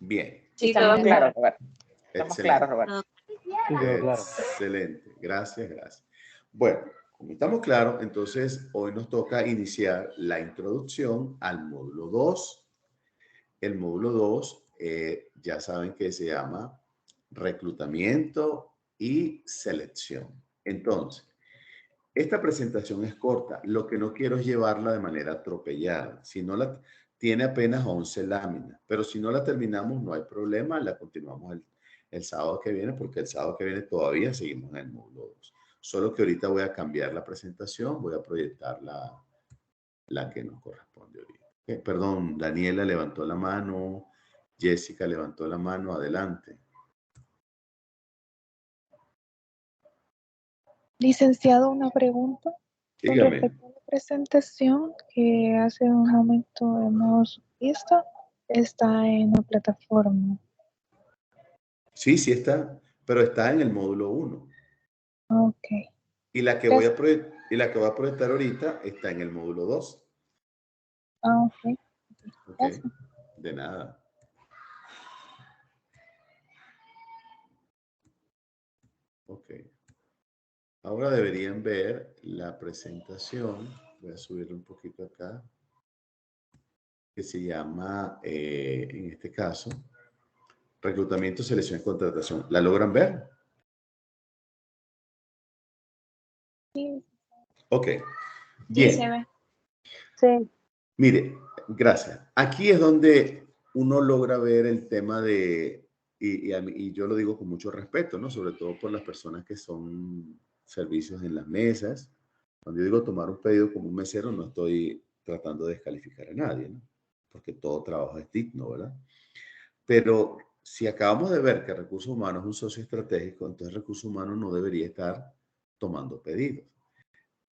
Bien. Sí, estamos claros, Roberto. Estamos claros, Excelente. Roberto. Excelente. Gracias, gracias. Bueno, como estamos claros, entonces hoy nos toca iniciar la introducción al módulo 2. El módulo 2, ya saben que se llama reclutamiento y selección. Entonces, esta presentación es corta. Lo que no quiero es llevarla de manera atropellada. Si no la tiene apenas 11 láminas, pero si no la terminamos no hay problema, la continuamos el sábado que viene, porque el sábado que viene todavía seguimos en el módulo 2. Solo que ahorita voy a cambiar la presentación, voy a proyectar la que nos corresponde ahorita. Perdón, Daniela levantó la mano, Jessica levantó la mano, adelante. Licenciado, una pregunta. Con Dígame. respecto a la presentación que hace un momento hemos visto, está en la plataforma. Sí está, pero está en el módulo 1. Ok. Y la que voy a proyectar ahorita está en el módulo 2. Ok. Ok, Gracias. de nada. Ok. Ahora deberían ver la presentación. Voy a subirle un poquito acá. Que se llama, en este caso, reclutamiento, selección y contratación. ¿La logran ver? Sí, Ok. sí Bien. se ve. Sí. Mire, gracias. Aquí es donde uno logra ver el tema de, y yo lo digo con mucho respeto, ¿no? Sobre todo por las personas que son servicios en las mesas. Cuando yo digo tomar un pedido como un mesero, no estoy tratando de descalificar a nadie, ¿no? Porque todo trabajo es digno, ¿verdad? Pero si acabamos de ver que Recursos Humanos es un socio estratégico, entonces Recursos Humanos no debería estar tomando pedidos.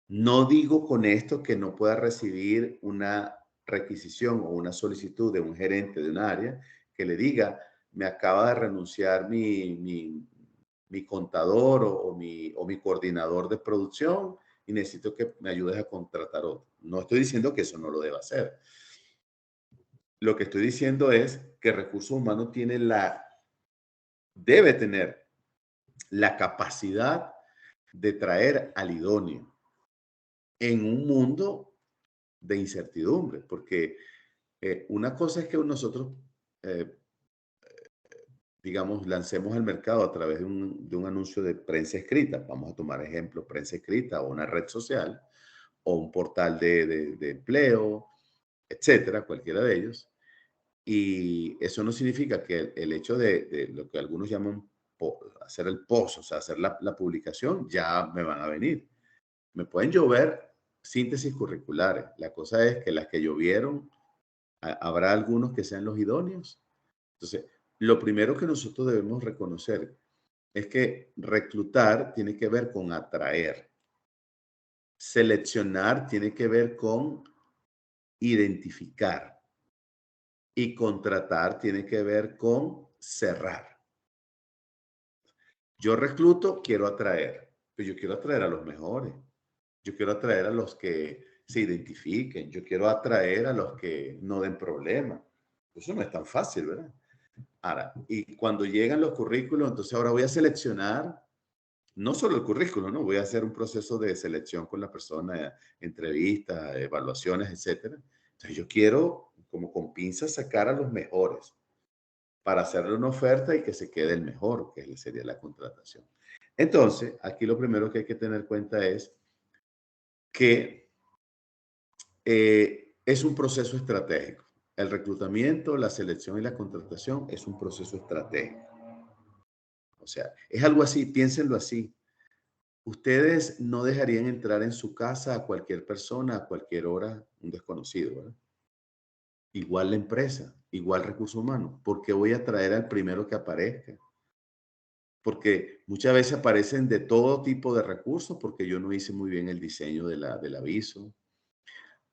No digo con esto que no pueda recibir una requisición o una solicitud de un gerente de un área que le diga, me acaba de renunciar mi contador o mi coordinador de producción y necesito que me ayudes a contratar otro. No estoy diciendo que eso no lo deba hacer. Lo que estoy diciendo es que Recursos Humanos debe tener la capacidad de traer al idóneo en un mundo de incertidumbre, porque una cosa es que nosotros, eh, digamos, lancemos al mercado a través de un anuncio de prensa escrita, vamos a tomar ejemplo, prensa escrita o una red social o un portal de empleo, etcétera, cualquiera de ellos. Y eso no significa que el hecho de lo que algunos llaman hacer el post, o sea, hacer la publicación, ya me van a venir. Me pueden llover síntesis curriculares. La cosa es que las que llovieron, habrá algunos que sean los idóneos. Entonces, lo primero que nosotros debemos reconocer es que reclutar tiene que ver con atraer. Seleccionar tiene que ver con identificar. Y contratar tiene que ver con cerrar. Yo recluto, quiero atraer, pero yo quiero atraer a los mejores. Yo quiero atraer a los que se identifiquen. Yo quiero atraer a los que no den problema. Eso no es tan fácil, ¿verdad? Ahora, y cuando llegan los currículos, entonces ahora voy a seleccionar no solo el currículo, ¿no? Voy a hacer un proceso de selección con la persona, entrevistas, evaluaciones, etcétera. Entonces yo quiero, como con pinzas, sacar a los mejores para hacerle una oferta y que se quede el mejor, que sería la contratación. Entonces, aquí lo primero que hay que tener en cuenta es que es un proceso estratégico. El reclutamiento, la selección y la contratación es un proceso estratégico. O sea, es algo así, piénsenlo así. Ustedes no dejarían entrar en su casa a cualquier persona, a cualquier hora, un desconocido, ¿verdad? Igual la empresa, igual recursos humanos. ¿Por qué voy a traer al primero que aparezca? Porque muchas veces aparecen de todo tipo de recursos, porque yo no hice muy bien el diseño del aviso.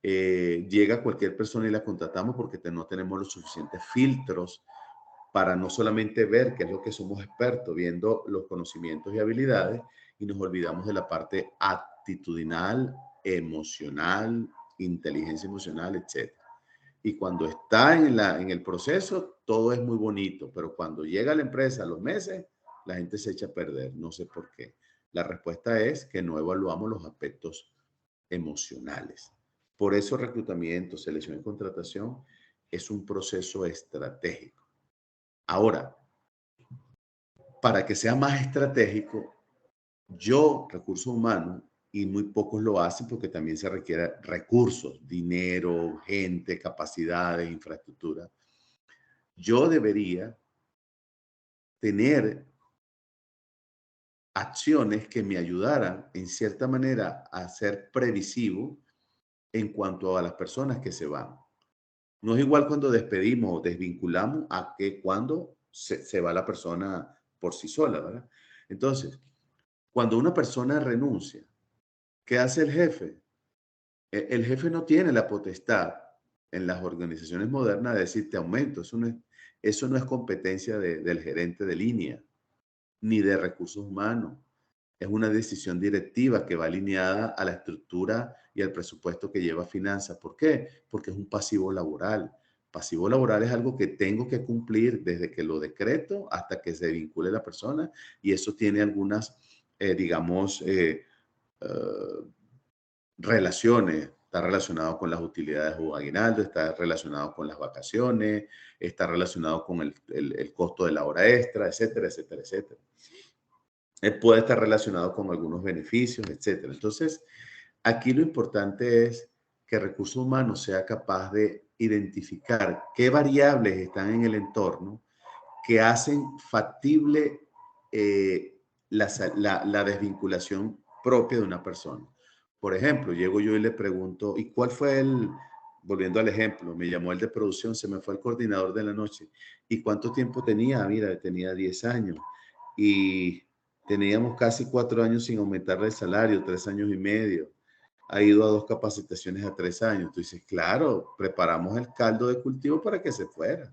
Llega cualquier persona y la contratamos porque no tenemos los suficientes filtros para no solamente ver qué es lo que somos expertos, viendo los conocimientos y habilidades, y nos olvidamos de la parte actitudinal, emocional, inteligencia emocional, etc. Y cuando está en el proceso, todo es muy bonito, pero cuando llega a la empresa a los meses, la gente se echa a perder. No sé por qué. La respuesta es que no evaluamos los aspectos emocionales. Por eso reclutamiento, selección y contratación es un proceso estratégico. Ahora, para que sea más estratégico, yo, recursos humanos, y muy pocos lo hacen porque también se requiere recursos, dinero, gente, capacidades, infraestructura. Yo debería tener acciones que me ayudaran en cierta manera a ser previsivo en cuanto a las personas que se van. No es igual cuando despedimos o desvinculamos a que cuando se va la persona por sí sola, ¿verdad? Entonces, cuando una persona renuncia, ¿qué hace el jefe? El jefe no tiene la potestad en las organizaciones modernas de decir te aumento. Eso no es competencia del gerente de línea ni de recursos humanos. Es una decisión directiva que va alineada a la estructura y al presupuesto que lleva finanzas. ¿Por qué? Porque es un pasivo laboral. Pasivo laboral es algo que tengo que cumplir desde que lo decreto hasta que se vincule la persona, y eso tiene algunas, digamos, relaciones. Está relacionado con las utilidades o aguinaldo, está relacionado con las vacaciones, está relacionado con el costo de la hora extra, etcétera, etcétera, etcétera. Puede estar relacionado con algunos beneficios, etcétera. Entonces, aquí lo importante es que Recursos Humanos sea capaz de identificar qué variables están en el entorno que hacen factible la desvinculación propia de una persona. Por ejemplo, llego yo y le pregunto, ¿y cuál fue volviendo al ejemplo, me llamó el de producción, se me fue el coordinador de la noche? ¿Y cuánto tiempo tenía? Mira, tenía 10 años. Y teníamos casi 4 años sin aumentarle el salario, 3 años y medio. Ha ido a 2 capacitaciones a 3 años. Tú dices, claro, preparamos el caldo de cultivo para que se fuera.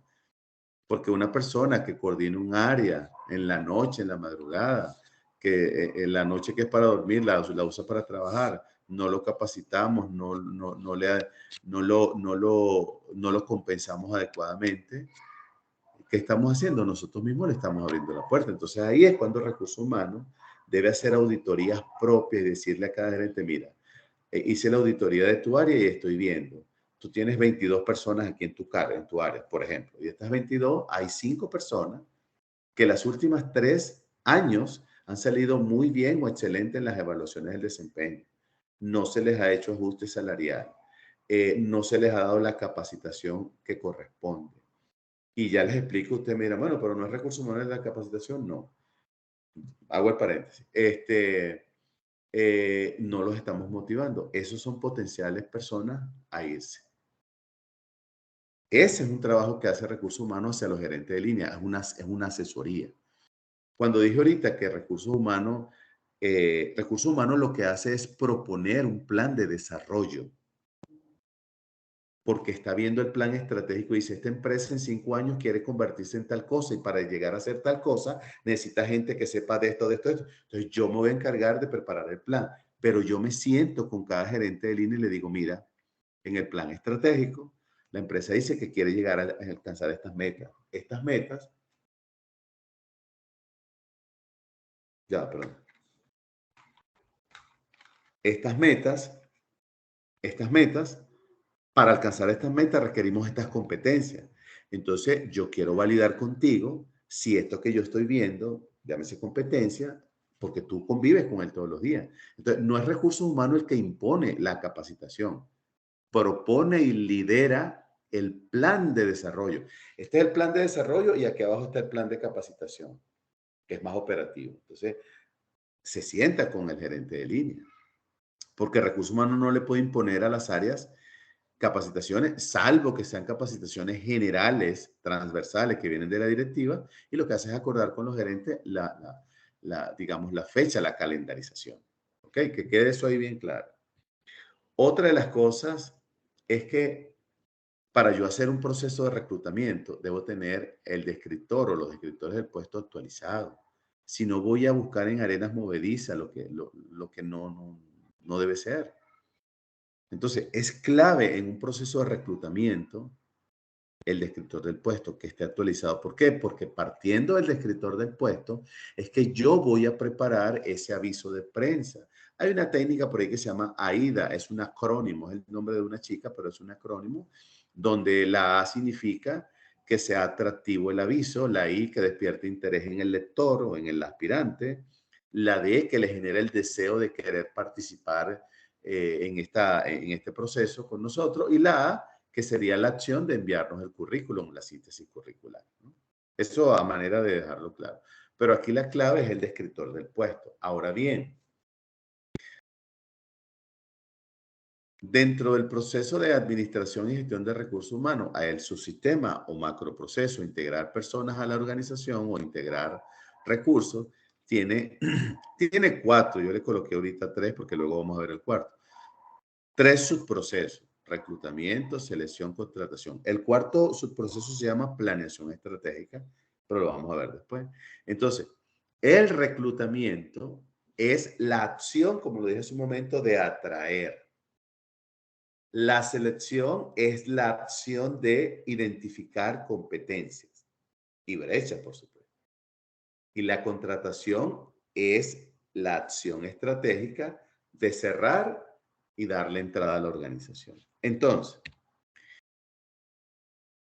Porque una persona que coordina un área en la noche, en la madrugada, que en la noche que es para dormir, la usa para trabajar, no lo capacitamos, no lo compensamos adecuadamente. ¿Qué estamos haciendo? Nosotros mismos le estamos abriendo la puerta. Entonces ahí es cuando Recursos Humanos debe hacer auditorías propias y decirle a cada gerente, mira, hice la auditoría de tu área y estoy viendo. Tú tienes 22 personas aquí en tu área, por ejemplo. Y de estas 22, hay 5 personas que las últimas 3 años han salido muy bien o excelente en las evaluaciones del desempeño. No se les ha hecho ajuste salarial. No se les ha dado la capacitación que corresponde. Y ya les explico a usted, mira, bueno, pero no es recursos humanos la capacitación, no. Hago el paréntesis. No los estamos motivando. Esos son potenciales personas a irse. Ese es un trabajo que hace Recursos Humanos hacia los gerentes de línea, es una asesoría. Cuando dije ahorita que Recursos Humanos lo que hace es proponer un plan de desarrollo, porque está viendo el plan estratégico y dice, esta empresa en 5 años quiere convertirse en tal cosa y para llegar a hacer tal cosa necesita gente que sepa de esto, de esto, de esto. Entonces yo me voy a encargar de preparar el plan, pero yo me siento con cada gerente de línea y le digo, mira, en el plan estratégico, la empresa dice que quiere llegar a alcanzar estas metas. Perdón. Estas metas, para alcanzar estas metas requerimos estas competencias. Entonces, yo quiero validar contigo si esto que yo estoy viendo, llámese competencia, porque tú convives con él todos los días. Entonces, no es Recursos Humanos el que impone la capacitación, propone y lidera el plan de desarrollo. Este es el plan de desarrollo y aquí abajo está el plan de capacitación, que es más operativo. Entonces, se sienta con el gerente de línea, porque recursos humanos no le puede imponer a las áreas capacitaciones, salvo que sean capacitaciones generales, transversales, que vienen de la directiva, y lo que hace es acordar con los gerentes digamos, la fecha, la calendarización. ¿Ok? Que quede eso ahí bien claro. Otra de las cosas es que para yo hacer un proceso de reclutamiento, debo tener el descriptor o los descriptores del puesto actualizado. Si no, voy a buscar en arenas movedizas lo que no debe ser. Entonces, es clave en un proceso de reclutamiento el descriptor del puesto que esté actualizado. ¿Por qué? Porque partiendo del descriptor del puesto es que yo voy a preparar ese aviso de prensa. Hay una técnica por ahí que se llama AIDA, es un acrónimo, es el nombre de una chica, pero es un acrónimo donde la A significa que sea atractivo el aviso, la I que despierte interés en el lector o en el aspirante, la D que le genera el deseo de querer participar en este proceso con nosotros, y la A que sería la acción de enviarnos el currículum, la síntesis curricular, ¿no? Eso a manera de dejarlo claro. Pero aquí la clave es el descriptor del puesto. Ahora bien, dentro del proceso de administración y gestión de recursos humanos, a el subsistema o macroproceso, integrar personas a la organización o integrar recursos, tiene 4. Yo le coloqué ahorita 3 porque luego vamos a ver el cuarto. 3 subprocesos: reclutamiento, selección, contratación. El cuarto subproceso se llama planeación estratégica, pero lo vamos a ver después. Entonces, el reclutamiento es la acción, como lo dije hace un momento, de atraer. La selección es la acción de identificar competencias y brechas, por supuesto. Y la contratación es la acción estratégica de cerrar y darle entrada a la organización. Entonces,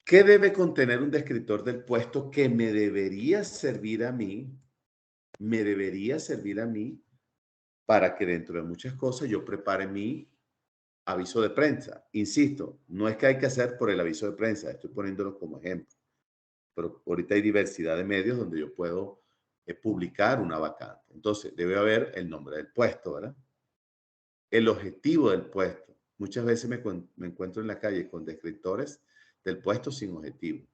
¿qué debe contener un descriptor del puesto que me debería servir a mí? Me debería servir a mí para que dentro de muchas cosas yo prepare mi aviso de prensa. Insisto, no es que hay que hacer por el aviso de prensa, estoy poniéndolo como ejemplo, pero ahorita hay diversidad de medios donde yo puedo publicar una vacante. Entonces, debe haber el nombre del puesto, ¿verdad? El objetivo del puesto. Muchas veces me encuentro en la calle con descriptores del puesto sin objetivo.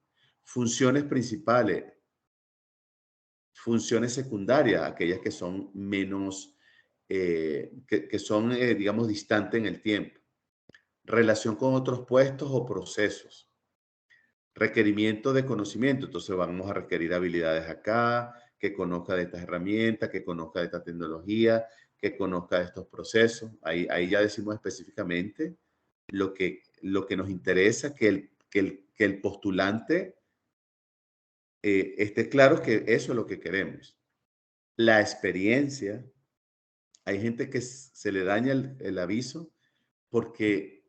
Funciones principales, funciones secundarias, aquellas que son menos, que son, digamos, distantes en el tiempo. Relación con otros puestos o procesos. Requerimiento de conocimiento. Entonces vamos a requerir habilidades acá, que conozca de estas herramientas, que conozca de esta tecnología, que conozca de estos procesos. Ahí ya decimos específicamente lo que nos interesa, que el postulante esté claro que eso es lo que queremos. La experiencia. Hay gente que se le daña el aviso porque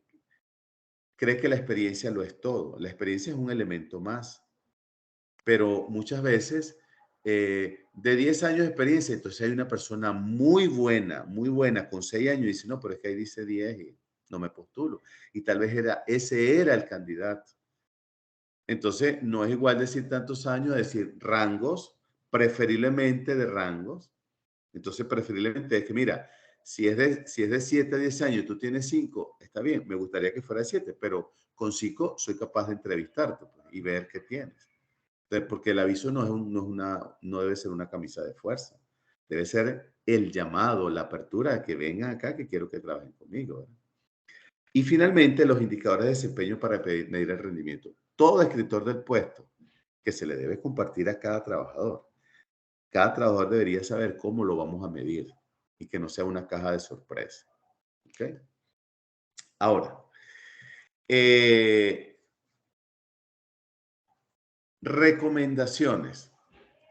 cree que la experiencia lo es todo. La experiencia es un elemento más, pero muchas veces de 10 años de experiencia, entonces hay una persona muy buena, con 6 años y dice, no, pero es que ahí dice 10 y no me postulo. Y tal vez ese era el candidato. Entonces, no es igual decir tantos años, decir rangos, preferiblemente de rangos. Entonces, preferiblemente es que, mira, si es de 7 a 10 años y tú tienes 5, está bien, me gustaría que fuera de 7, pero con 5 soy capaz de entrevistarte pues, y ver qué tienes. Entonces, porque el aviso no debe ser una camisa de fuerza. Debe ser el llamado, la apertura de que vengan acá, que quiero que trabajen conmigo, ¿verdad? Y finalmente, los indicadores de desempeño para medir el rendimiento. Todo escritor del puesto que se le debe compartir a cada trabajador. Cada trabajador debería saber cómo lo vamos a medir y que no sea una caja de sorpresa. ¿Ok? Ahora, recomendaciones.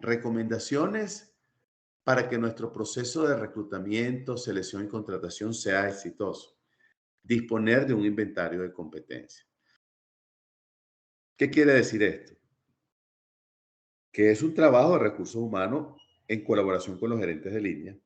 Recomendaciones para que nuestro proceso de reclutamiento, selección y contratación sea exitoso. Disponer de un inventario de competencias. ¿Qué quiere decir esto? Que es un trabajo de recursos humanos en colaboración con los gerentes de línea,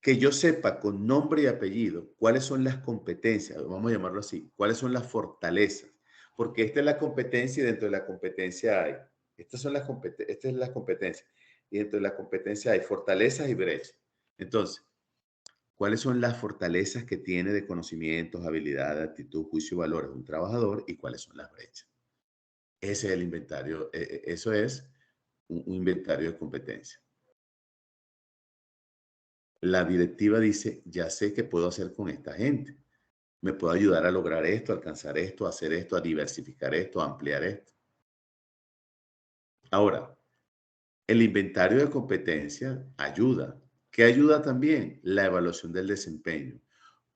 que yo sepa con nombre y apellido cuáles son las competencias, vamos a llamarlo así, cuáles son las fortalezas, porque esta es la competencia y dentro de la competencia hay, esta es la competencia y dentro de la competencia hay fortalezas y brechas. Entonces, ¿cuáles son las fortalezas que tiene de conocimientos, habilidad, actitud, juicio y valores de un trabajador y cuáles son las brechas? Ese es el inventario, eso es un inventario de competencia. La directiva dice, ya sé qué puedo hacer con esta gente. Me puedo ayudar a lograr esto, a alcanzar esto, a hacer esto, a diversificar esto, a ampliar esto. Ahora, el inventario de competencias ayuda. ¿Qué ayuda también? La evaluación del desempeño.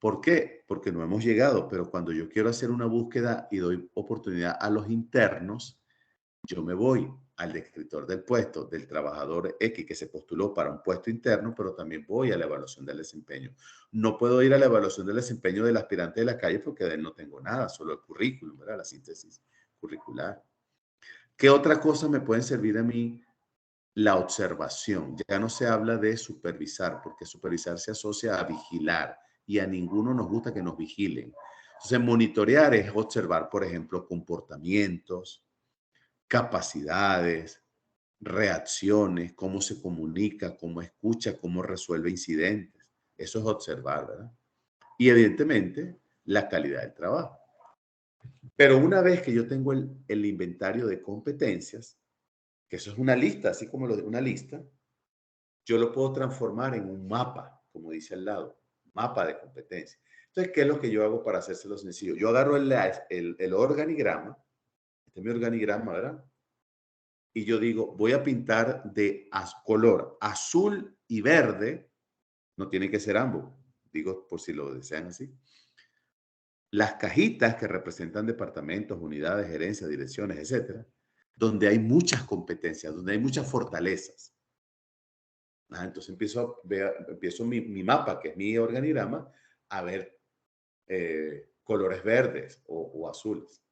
¿Por qué? Porque no hemos llegado, pero cuando yo quiero hacer una búsqueda y doy oportunidad a los internos, yo me voy al descriptor del puesto del trabajador X que se postuló para un puesto interno, pero también voy a la evaluación del desempeño. No puedo ir a la evaluación del desempeño del aspirante de la calle porque de él no tengo nada, solo el currículum, ¿verdad? La síntesis curricular. ¿Qué otra cosa me pueden servir a mí? La observación. Ya no se habla de supervisar, porque supervisar se asocia a vigilar y a ninguno nos gusta que nos vigilen. Entonces, monitorear es observar, por ejemplo, comportamientos, capacidades, reacciones, cómo se comunica, cómo escucha, cómo resuelve incidentes. Eso es observar, ¿verdad? Y evidentemente, la calidad del trabajo. Pero una vez que yo tengo el inventario de competencias, que eso es una lista, así como lo de una lista, yo lo puedo transformar en un mapa, como dice al lado, mapa de competencias. Entonces, ¿qué es lo que yo hago para hacérselo sencillo? Yo agarro el organigrama, este es mi organigrama, ¿verdad? Y yo digo, voy a pintar de color azul y verde, no tiene que ser ambos, digo por si lo desean así. Las cajitas que representan departamentos, unidades, gerencias, direcciones, etcétera, donde hay muchas competencias, donde hay muchas fortalezas. Entonces empiezo mi mapa, que es mi organigrama, a ver colores verdes o azules.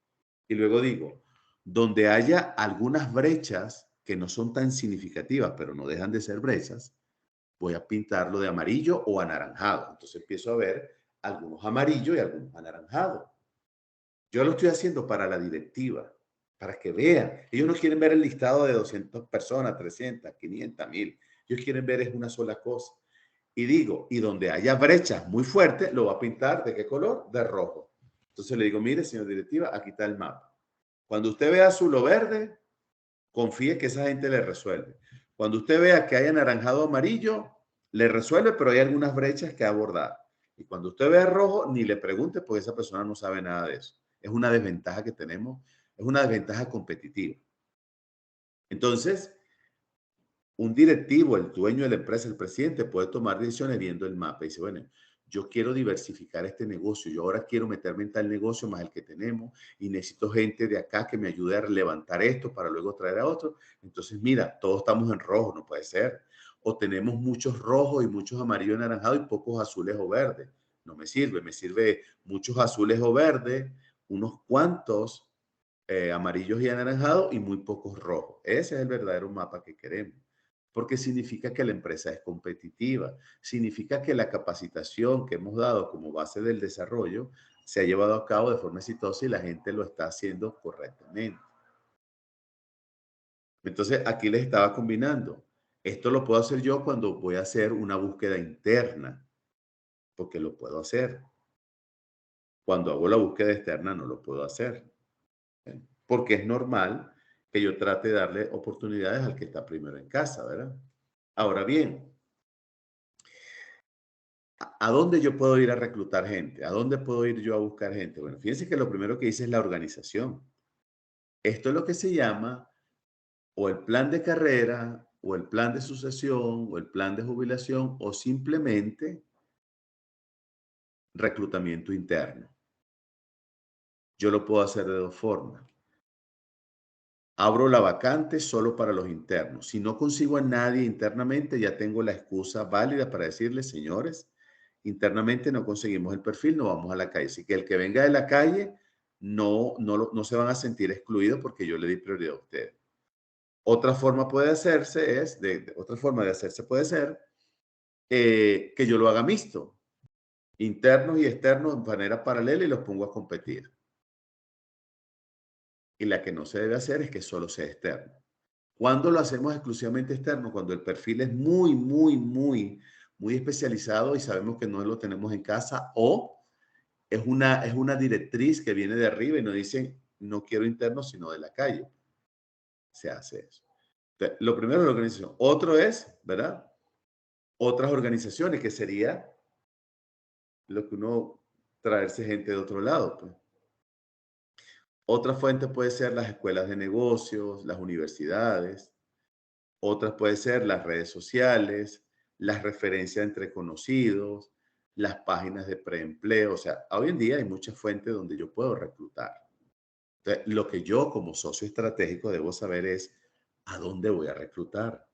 Y luego digo, donde haya algunas brechas que no son tan significativas, pero no dejan de ser brechas, voy a pintarlo de amarillo o anaranjado. Entonces empiezo a ver algunos amarillos y algunos anaranjados. Yo lo estoy haciendo para la directiva, para que vean. Ellos no quieren ver el listado de 200 personas, 300, 500, 1000. Ellos quieren ver es una sola cosa. Y digo, y donde haya brechas muy fuertes, lo va a pintar ¿de qué color? De rojo. Entonces le digo, mire, señor directiva, aquí está el mapa. Cuando usted vea azul o verde, confíe que esa gente le resuelve. Cuando usted vea que hay anaranjado o amarillo, le resuelve, pero hay algunas brechas que abordar. Y cuando usted vea rojo, ni le pregunte porque esa persona no sabe nada de eso. Es una desventaja que tenemos, es una desventaja competitiva. Entonces, un directivo, el dueño de la empresa, el presidente, puede tomar decisiones viendo el mapa y dice, bueno, yo quiero diversificar este negocio, yo ahora quiero meterme en tal negocio más el que tenemos y necesito gente de acá que me ayude a levantar esto para luego traer a otro. Entonces, mira, todos estamos en rojo, no puede ser. O tenemos muchos rojos y muchos amarillos y anaranjados y pocos azules o verdes. No me sirve muchos azules o verdes, unos cuantos amarillos y anaranjados y muy pocos rojos. Ese es el verdadero mapa que queremos. Porque significa que la empresa es competitiva, significa que la capacitación que hemos dado como base del desarrollo se ha llevado a cabo de forma exitosa y la gente lo está haciendo correctamente. Entonces, aquí les estaba combinando. Esto lo puedo hacer yo cuando voy a hacer una búsqueda interna, porque lo puedo hacer. Cuando hago la búsqueda externa no lo puedo hacer, porque es normal que yo trate de darle oportunidades al que está primero en casa, ¿verdad? Ahora bien, ¿a dónde yo puedo ir a reclutar gente? ¿A dónde puedo ir yo a buscar gente? Bueno, fíjense que lo primero que dice es la organización. Esto es lo que se llama o el plan de carrera, o el plan de sucesión, o el plan de jubilación, o simplemente reclutamiento interno. Yo lo puedo hacer de dos formas. Abro la vacante solo para los internos. Si no consigo a nadie internamente, ya tengo la excusa válida para decirles, señores, internamente no conseguimos el perfil, no vamos a la calle. Así que el que venga de la calle no se van a sentir excluidos porque yo le di prioridad a ustedes. Otra forma puede hacerse otra forma de hacerse puede ser que yo lo haga mixto, internos y externos de manera paralela y los pongo a competir. Y la que no se debe hacer es que solo sea externo. ¿Cuándo lo hacemos exclusivamente externo? Cuando el perfil es muy especializado y sabemos que no lo tenemos en casa, o es una directriz que viene de arriba y nos dicen, no quiero interno, sino de la calle. Se hace eso. Entonces, lo primero es la organización. Otro es, ¿verdad? Otras organizaciones, que sería lo que uno traerse gente de otro lado, pues. Otra fuente puede ser las escuelas de negocios, las universidades. Otras puede ser las redes sociales, las referencias entre conocidos, las páginas de preempleo. O sea, hoy en día hay muchas fuentes donde yo puedo reclutar. Entonces, lo que yo como socio estratégico debo saber es a dónde voy a reclutar.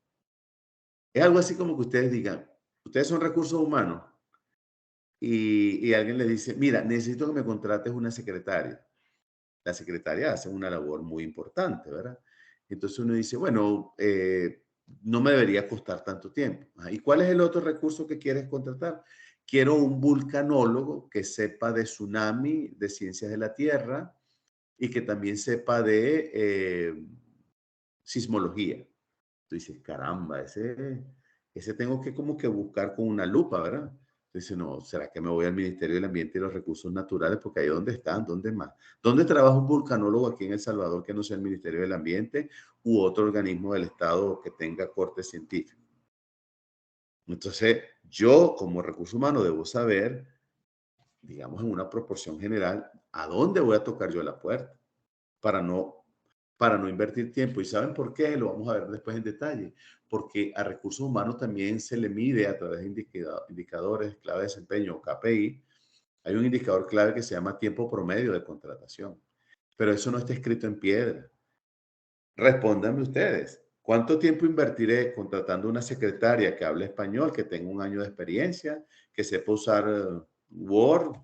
Es algo así como que ustedes digan, ustedes son recursos humanos y alguien les dice, mira, necesito que me contrates una secretaria. La secretaria hace una labor muy importante, ¿verdad? Entonces uno dice, bueno, no me debería costar tanto tiempo. ¿Y cuál es el otro recurso que quieres contratar? Quiero un vulcanólogo que sepa de tsunami, de ciencias de la Tierra y que también sepa de sismología. Tú dices, caramba, ese tengo que como que buscar con una lupa, ¿verdad? Dice, no, ¿será que me voy al Ministerio del Ambiente y los Recursos Naturales? Porque ahí donde están, ¿dónde más? ¿Dónde trabaja un vulcanólogo aquí en El Salvador que no sea el Ministerio del Ambiente u otro organismo del Estado que tenga corte científico? Entonces, yo como recurso humano debo saber, digamos en una proporción general, a dónde voy a tocar yo la puerta para no invertir tiempo. ¿Y saben por qué? Lo vamos a ver después en detalle. Porque a recursos humanos también se le mide a través de indicadores clave de desempeño, KPI. Hay un indicador clave que se llama tiempo promedio de contratación. Pero eso no está escrito en piedra. Respóndanme ustedes. ¿Cuánto tiempo invertiré contratando una secretaria que hable español, que tenga un año de experiencia, que sepa usar Word,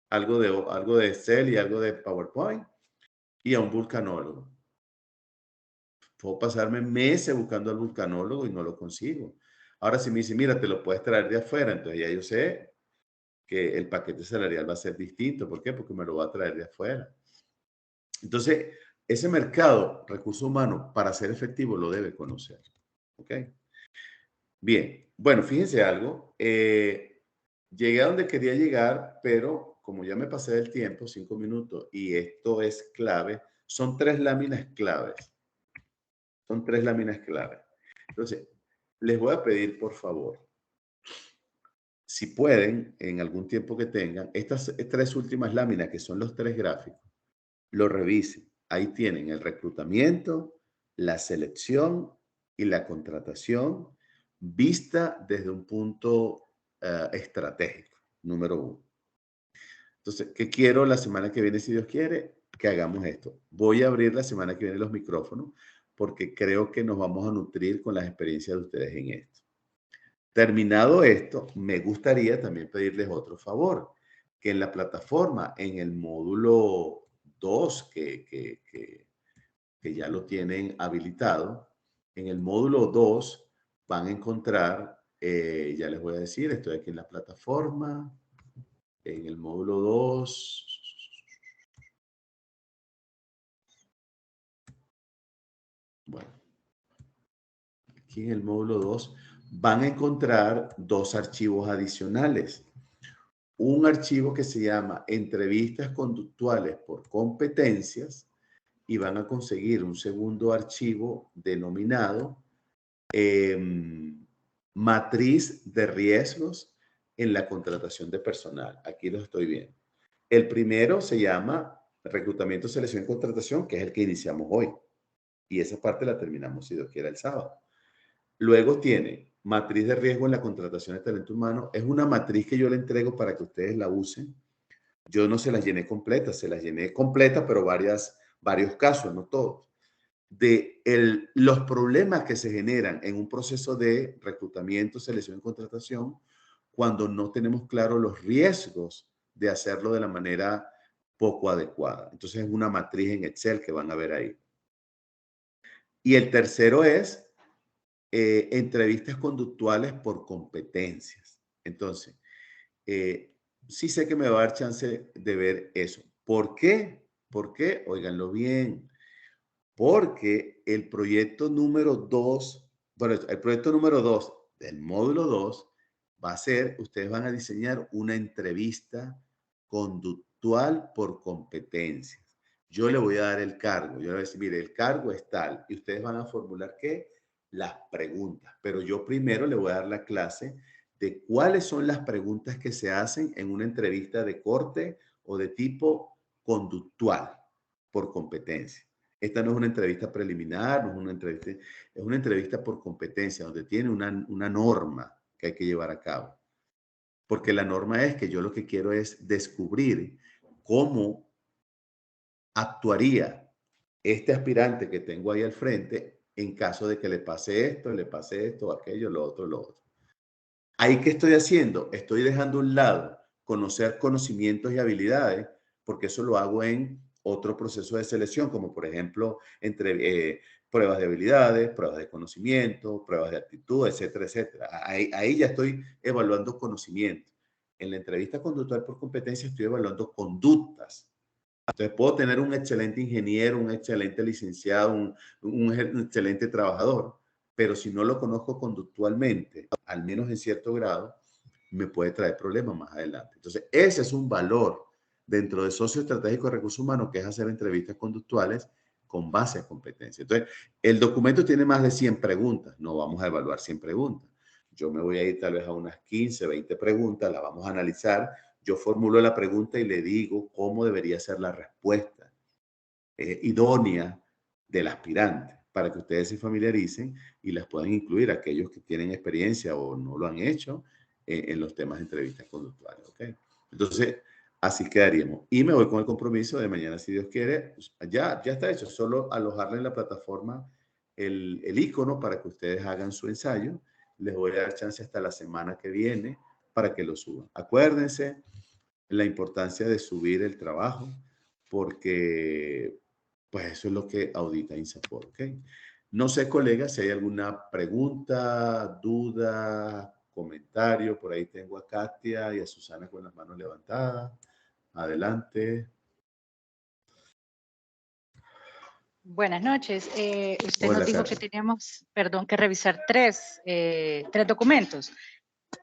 algo de Excel y algo de PowerPoint, y a un vulcanólogo? Puedo pasarme meses buscando al vulcanólogo y no lo consigo. Ahora, si me dice, mira, te lo puedes traer de afuera, entonces ya yo sé que el paquete salarial va a ser distinto. ¿Por qué? Porque me lo va a traer de afuera. Entonces, ese mercado, recurso humano, para ser efectivo, lo debe conocer. ¿Ok? Bien. Bueno, fíjense algo. Llegué a donde quería llegar, pero como ya me pasé del tiempo, 5 minutos, y esto es clave, son 3 láminas claves. Son 3 láminas clave. Entonces, les voy a pedir, por favor, si pueden, en algún tiempo que tengan, estas 3 últimas láminas, que son los 3 gráficos, lo revisen. Ahí tienen el reclutamiento, la selección y la contratación vista desde un punto estratégico, número 1. Entonces, ¿qué quiero la semana que viene, si Dios quiere? Que hagamos esto. Voy a abrir la semana que viene los micrófonos porque creo que nos vamos a nutrir con las experiencias de ustedes en esto. Terminado esto, me gustaría también pedirles otro favor, que en la plataforma, en el módulo 2, que ya lo tienen habilitado, en el módulo 2 van a encontrar, ya les voy a decir, estoy aquí en la plataforma, en el módulo 2. Bueno, aquí en el módulo 2 van a encontrar 2 archivos adicionales. Un archivo que se llama entrevistas conductuales por competencias y van a conseguir un segundo archivo denominado matriz de riesgos en la contratación de personal. Aquí lo estoy viendo. El primero se llama reclutamiento, selección y contratación, que es el que iniciamos hoy. Y esa parte la terminamos, si Dios quiere, el sábado. Luego tiene matriz de riesgo en la contratación de talento humano. Es una matriz que yo le entrego para que ustedes la usen. Yo no se las llené completa, se las llené completa, pero varios casos, no todos, de los problemas que se generan en un proceso de reclutamiento, selección y contratación cuando no tenemos claro los riesgos de hacerlo de la manera poco adecuada. Entonces es una matriz en Excel que van a ver ahí. Y el tercero es entrevistas conductuales por competencias. Entonces, sí sé que me va a dar chance de ver eso. ¿Por qué? ¿Por qué? Óiganlo bien. Porque el proyecto número 2, bueno, el proyecto número 2 del módulo 2 va a ser, ustedes van a diseñar una entrevista conductual por competencias. Yo le voy a dar el cargo, yo le voy a decir, mire, el cargo es tal, y ustedes van a formular, ¿qué? Las preguntas, pero yo primero le voy a dar la clase de cuáles son las preguntas que se hacen en una entrevista de corte o de tipo conductual por competencia. Esta no es una entrevista preliminar, no es una entrevista, es una entrevista por competencia, donde tiene una norma que hay que llevar a cabo. Porque la norma es que yo lo que quiero es descubrir cómo actuaría este aspirante que tengo ahí al frente en caso de que le pase esto, aquello, lo otro. ¿Ahí qué estoy haciendo? Estoy dejando a un lado conocer conocimientos y habilidades, porque eso lo hago en otro proceso de selección, como por ejemplo, pruebas de habilidades, pruebas de conocimiento, pruebas de actitud, etcétera, etcétera. Ahí ya estoy evaluando conocimiento. En la entrevista conductual por competencia estoy evaluando conductas. Entonces puedo tener un excelente ingeniero, un excelente licenciado, un excelente trabajador, pero si no lo conozco conductualmente, al menos en cierto grado, me puede traer problemas más adelante. Entonces, ese es un valor dentro de socio estratégico de recursos humanos, que es hacer entrevistas conductuales con base a competencia. Entonces, el documento tiene más de 100 preguntas. No vamos a evaluar 100 preguntas. Yo me voy a ir tal vez a unas 15, 20 preguntas, las vamos a analizar. Yo formulo la pregunta y le digo cómo debería ser la respuesta idónea del aspirante, para que ustedes se familiaricen y las puedan incluir aquellos que tienen experiencia o no lo han hecho en los temas de entrevistas conductuales. ¿Okay? Entonces, así quedaríamos. Y me voy con el compromiso de mañana, si Dios quiere, ya está hecho. Solo alojarle en la plataforma el icono para que ustedes hagan su ensayo. Les voy a dar chance hasta la semana que viene para que lo suban. Acuérdense la importancia de subir el trabajo, porque pues eso es lo que audita INSAFORP, ¿ok? No sé, colegas, si hay alguna pregunta, duda, comentario. Por ahí tengo a Katia y a Susana con las manos levantadas. Adelante. Buenas noches. Usted Hola, nos dijo Carmen. que teníamos, perdón, que revisar tres documentos.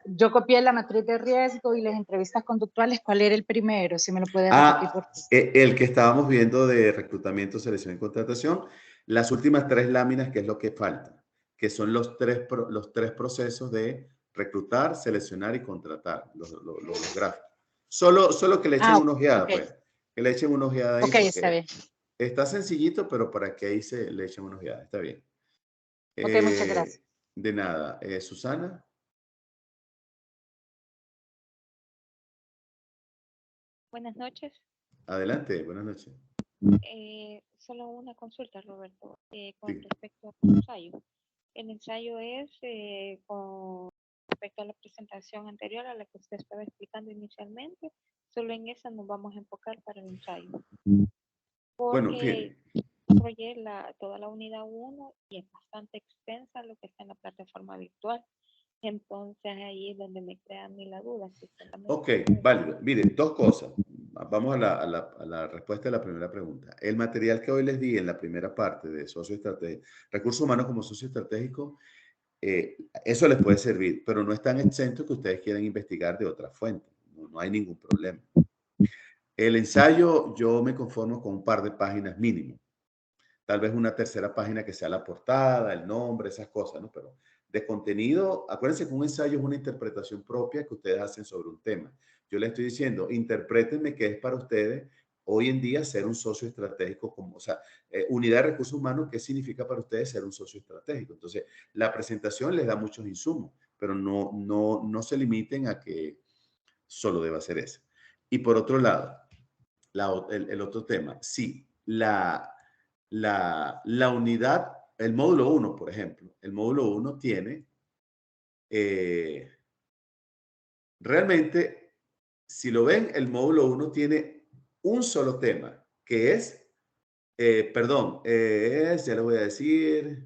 Yo copié la matriz de riesgo y las entrevistas conductuales. ¿Cuál era el primero? Si me lo puede repetir, por favor. El que estábamos viendo de reclutamiento, selección y contratación, las últimas 3 láminas, que es lo que falta, que son los tres procesos de reclutar, seleccionar y contratar, los gráficos. Solo que le echen una ojeada, Okay. pues. Que le echen una ojeada ahí, Ok, está bien. está sencillito, pero para que ahí le echen una ojeada. Está bien. Ok, muchas gracias. De nada. Susana. Buenas noches. Adelante, buenas noches. Solo una consulta, Roberto, con Sí. respecto al ensayo. El ensayo es con respecto a la presentación anterior a la que usted estaba explicando inicialmente. Solo en esa nos vamos a enfocar para el ensayo. Bueno, Porque fíjate. desarrollé toda la unidad 1 y es bastante extensa lo que está en la plataforma virtual. Entonces ahí es donde me crea a mí la duda. Si Ok, válido. Miren, 2 cosas. Vamos a la respuesta de la primera pregunta. El material que hoy les di en la primera parte de socio estratégico, recursos humanos como socio estratégico, eso les puede servir, pero no es tan exento que ustedes quieran investigar de otra fuente. No hay ningún problema. El ensayo, yo me conformo con un par de páginas mínimo. Tal vez una tercera página que sea la portada, el nombre, esas cosas, ¿no? Pero de contenido, acuérdense que un ensayo es una interpretación propia que ustedes hacen sobre un tema. Yo les estoy diciendo, interprétenme qué es para ustedes hoy en día ser un socio estratégico, como, o sea, unidad de recursos humanos, ¿qué significa para ustedes ser un socio estratégico? Entonces, la presentación les da muchos insumos, pero no se limiten a que solo deba ser eso. Y por otro lado, el otro tema, sí, la unidad, el módulo 1, por ejemplo, el módulo 1 tiene, realmente, si lo ven, el módulo 1 tiene un solo tema, que es, ya les voy a decir,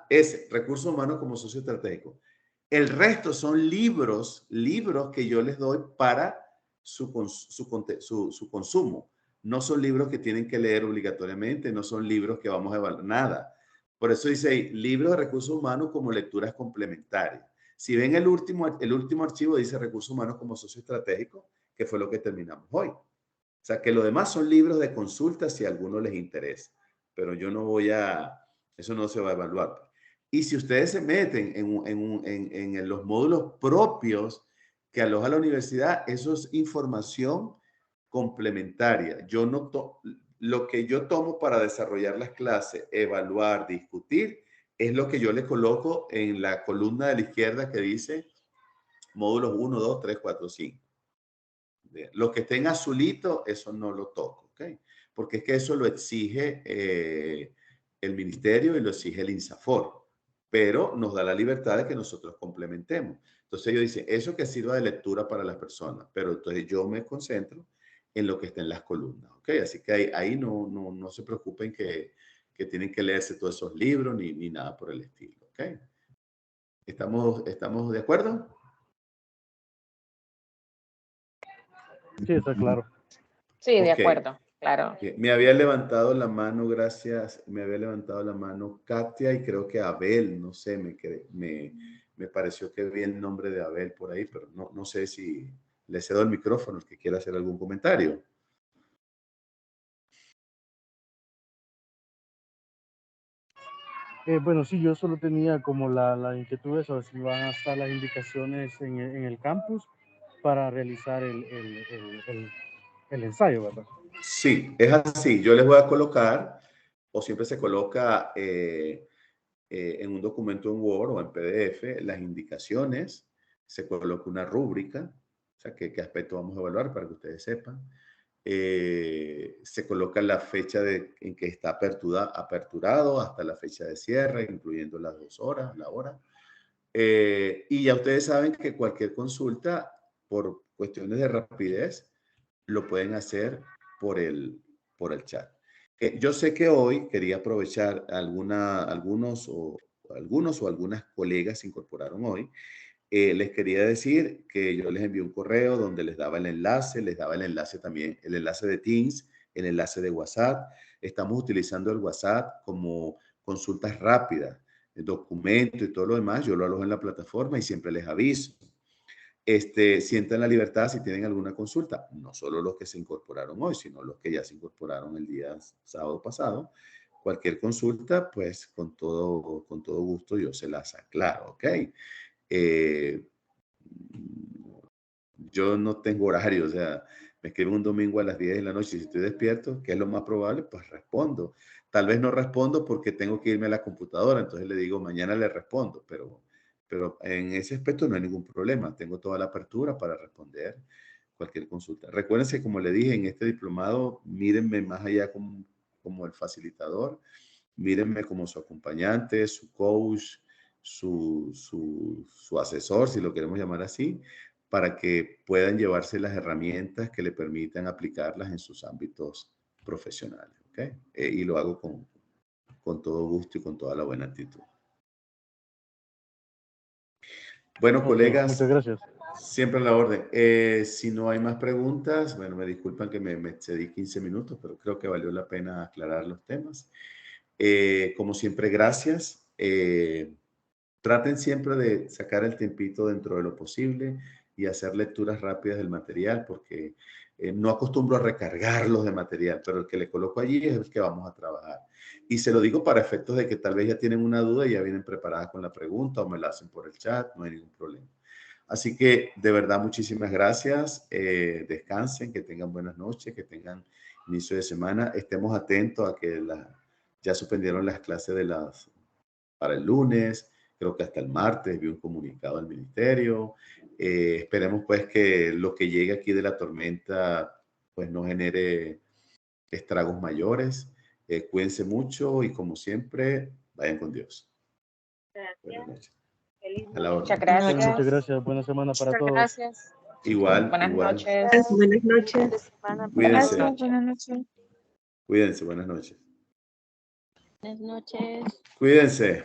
ese, recursos humanos como socio estratégico. El resto son libros que yo les doy para su consumo. No son libros que tienen que leer obligatoriamente, no son libros que vamos a evaluar, nada. Por eso dice ahí, libros de recursos humanos como lecturas complementarias. Si ven el último archivo dice recursos humanos como socio estratégico, que fue lo que terminamos hoy. O sea, que lo demás son libros de consulta si a alguno les interesa. Pero yo no voy a, eso no se va a evaluar. Y si ustedes se meten en los módulos propios que aloja la universidad, eso es información complementaria. Yo no lo que yo tomo para desarrollar las clases, evaluar, discutir, es lo que yo le coloco en la columna de la izquierda que dice módulos 1, 2, 3, 4, 5. Lo que esté en azulito, eso no lo toco, ¿ok? Porque es que eso lo exige el ministerio y lo exige el INSAFOR, pero nos da la libertad de que nosotros complementemos. Entonces ellos dicen, eso que sirva de lectura para las personas, pero entonces yo me concentro en lo que está en las columnas, ¿ok? Así que ahí no se preocupen que tienen que leerse todos esos libros ni nada por el estilo, ¿ok? ¿Estamos de acuerdo? Sí, está claro. Sí, de Ok. acuerdo, claro. Me había levantado la mano, gracias, me había levantado la mano Katia y creo que Abel, no sé, me pareció que vi el nombre de Abel por ahí, pero no sé si le cedo el micrófono, el que quiera hacer algún comentario. Bueno, sí, yo solo tenía como la inquietud de saber si van a estar las indicaciones en el campus para realizar el ensayo, ¿verdad? Sí, es así. Yo les voy a colocar, o siempre se coloca en un documento en Word o en PDF, las indicaciones, se coloca una rúbrica, o sea, qué aspecto vamos a evaluar para que ustedes sepan. Se coloca la fecha en que está aperturado hasta la fecha de cierre, incluyendo las 2 horas, la hora. Y ya ustedes saben que cualquier consulta, por cuestiones de rapidez, lo pueden hacer por el chat. Yo sé que hoy quería aprovechar algunos o algunas colegas se incorporaron hoy. Les quería decir que yo les envié un correo donde les daba el enlace también, el enlace de Teams, el enlace de WhatsApp. Estamos utilizando el WhatsApp como consultas rápidas, el documento y todo lo demás. Yo lo alojo en la plataforma y siempre les aviso. Sientan la libertad si tienen alguna consulta, no solo los que se incorporaron hoy, sino los que ya se incorporaron el día sábado pasado. Cualquier consulta, pues con todo gusto yo se las aclaro, ¿ok? Yo no tengo horario, o sea, me escribo un domingo a las 10 de la noche y si estoy despierto, ¿qué es lo más probable? Pues respondo. Tal vez no respondo porque tengo que irme a la computadora, entonces le digo, mañana le respondo, pero en ese aspecto no hay ningún problema. Tengo toda la apertura para responder cualquier consulta. Recuérdense, como le dije, en este diplomado, mírenme más allá como el facilitador, mírenme como su acompañante, su coach, su asesor, si lo queremos llamar así, para que puedan llevarse las herramientas que le permitan aplicarlas en sus ámbitos profesionales. ¿Okay? Y lo hago con todo gusto y con toda la buena actitud. Bueno, colegas, muchas gracias. siempre a la orden. Si no hay más preguntas, bueno, me disculpan que me excedí 15 minutos, pero creo que valió la pena aclarar los temas. Como siempre, gracias. Traten siempre de sacar el tiempito dentro de lo posible y hacer lecturas rápidas del material, porque no acostumbro a recargarlos de material, pero el que le coloco allí es el que vamos a trabajar. Y se lo digo para efectos de que tal vez ya tienen una duda y ya vienen preparadas con la pregunta o me la hacen por el chat, no hay ningún problema. Así que de verdad muchísimas gracias, descansen, que tengan buenas noches, que tengan inicio de semana, estemos atentos a que ya suspendieron las clases para el lunes, creo que hasta el martes vi un comunicado del ministerio. Esperemos pues que lo que llegue aquí de la tormenta pues no genere estragos mayores. Cuídense mucho y como siempre, vayan con Dios. Buenas noches. A la orden. Muchas gracias. Muchas gracias. Buena semana para Muchas todos. gracias. Igual, Buenas igual. noches. Buenas noches. Cuídense. Buenas noches. Cuídense, buenas noches. Buenas noches. Cuídense.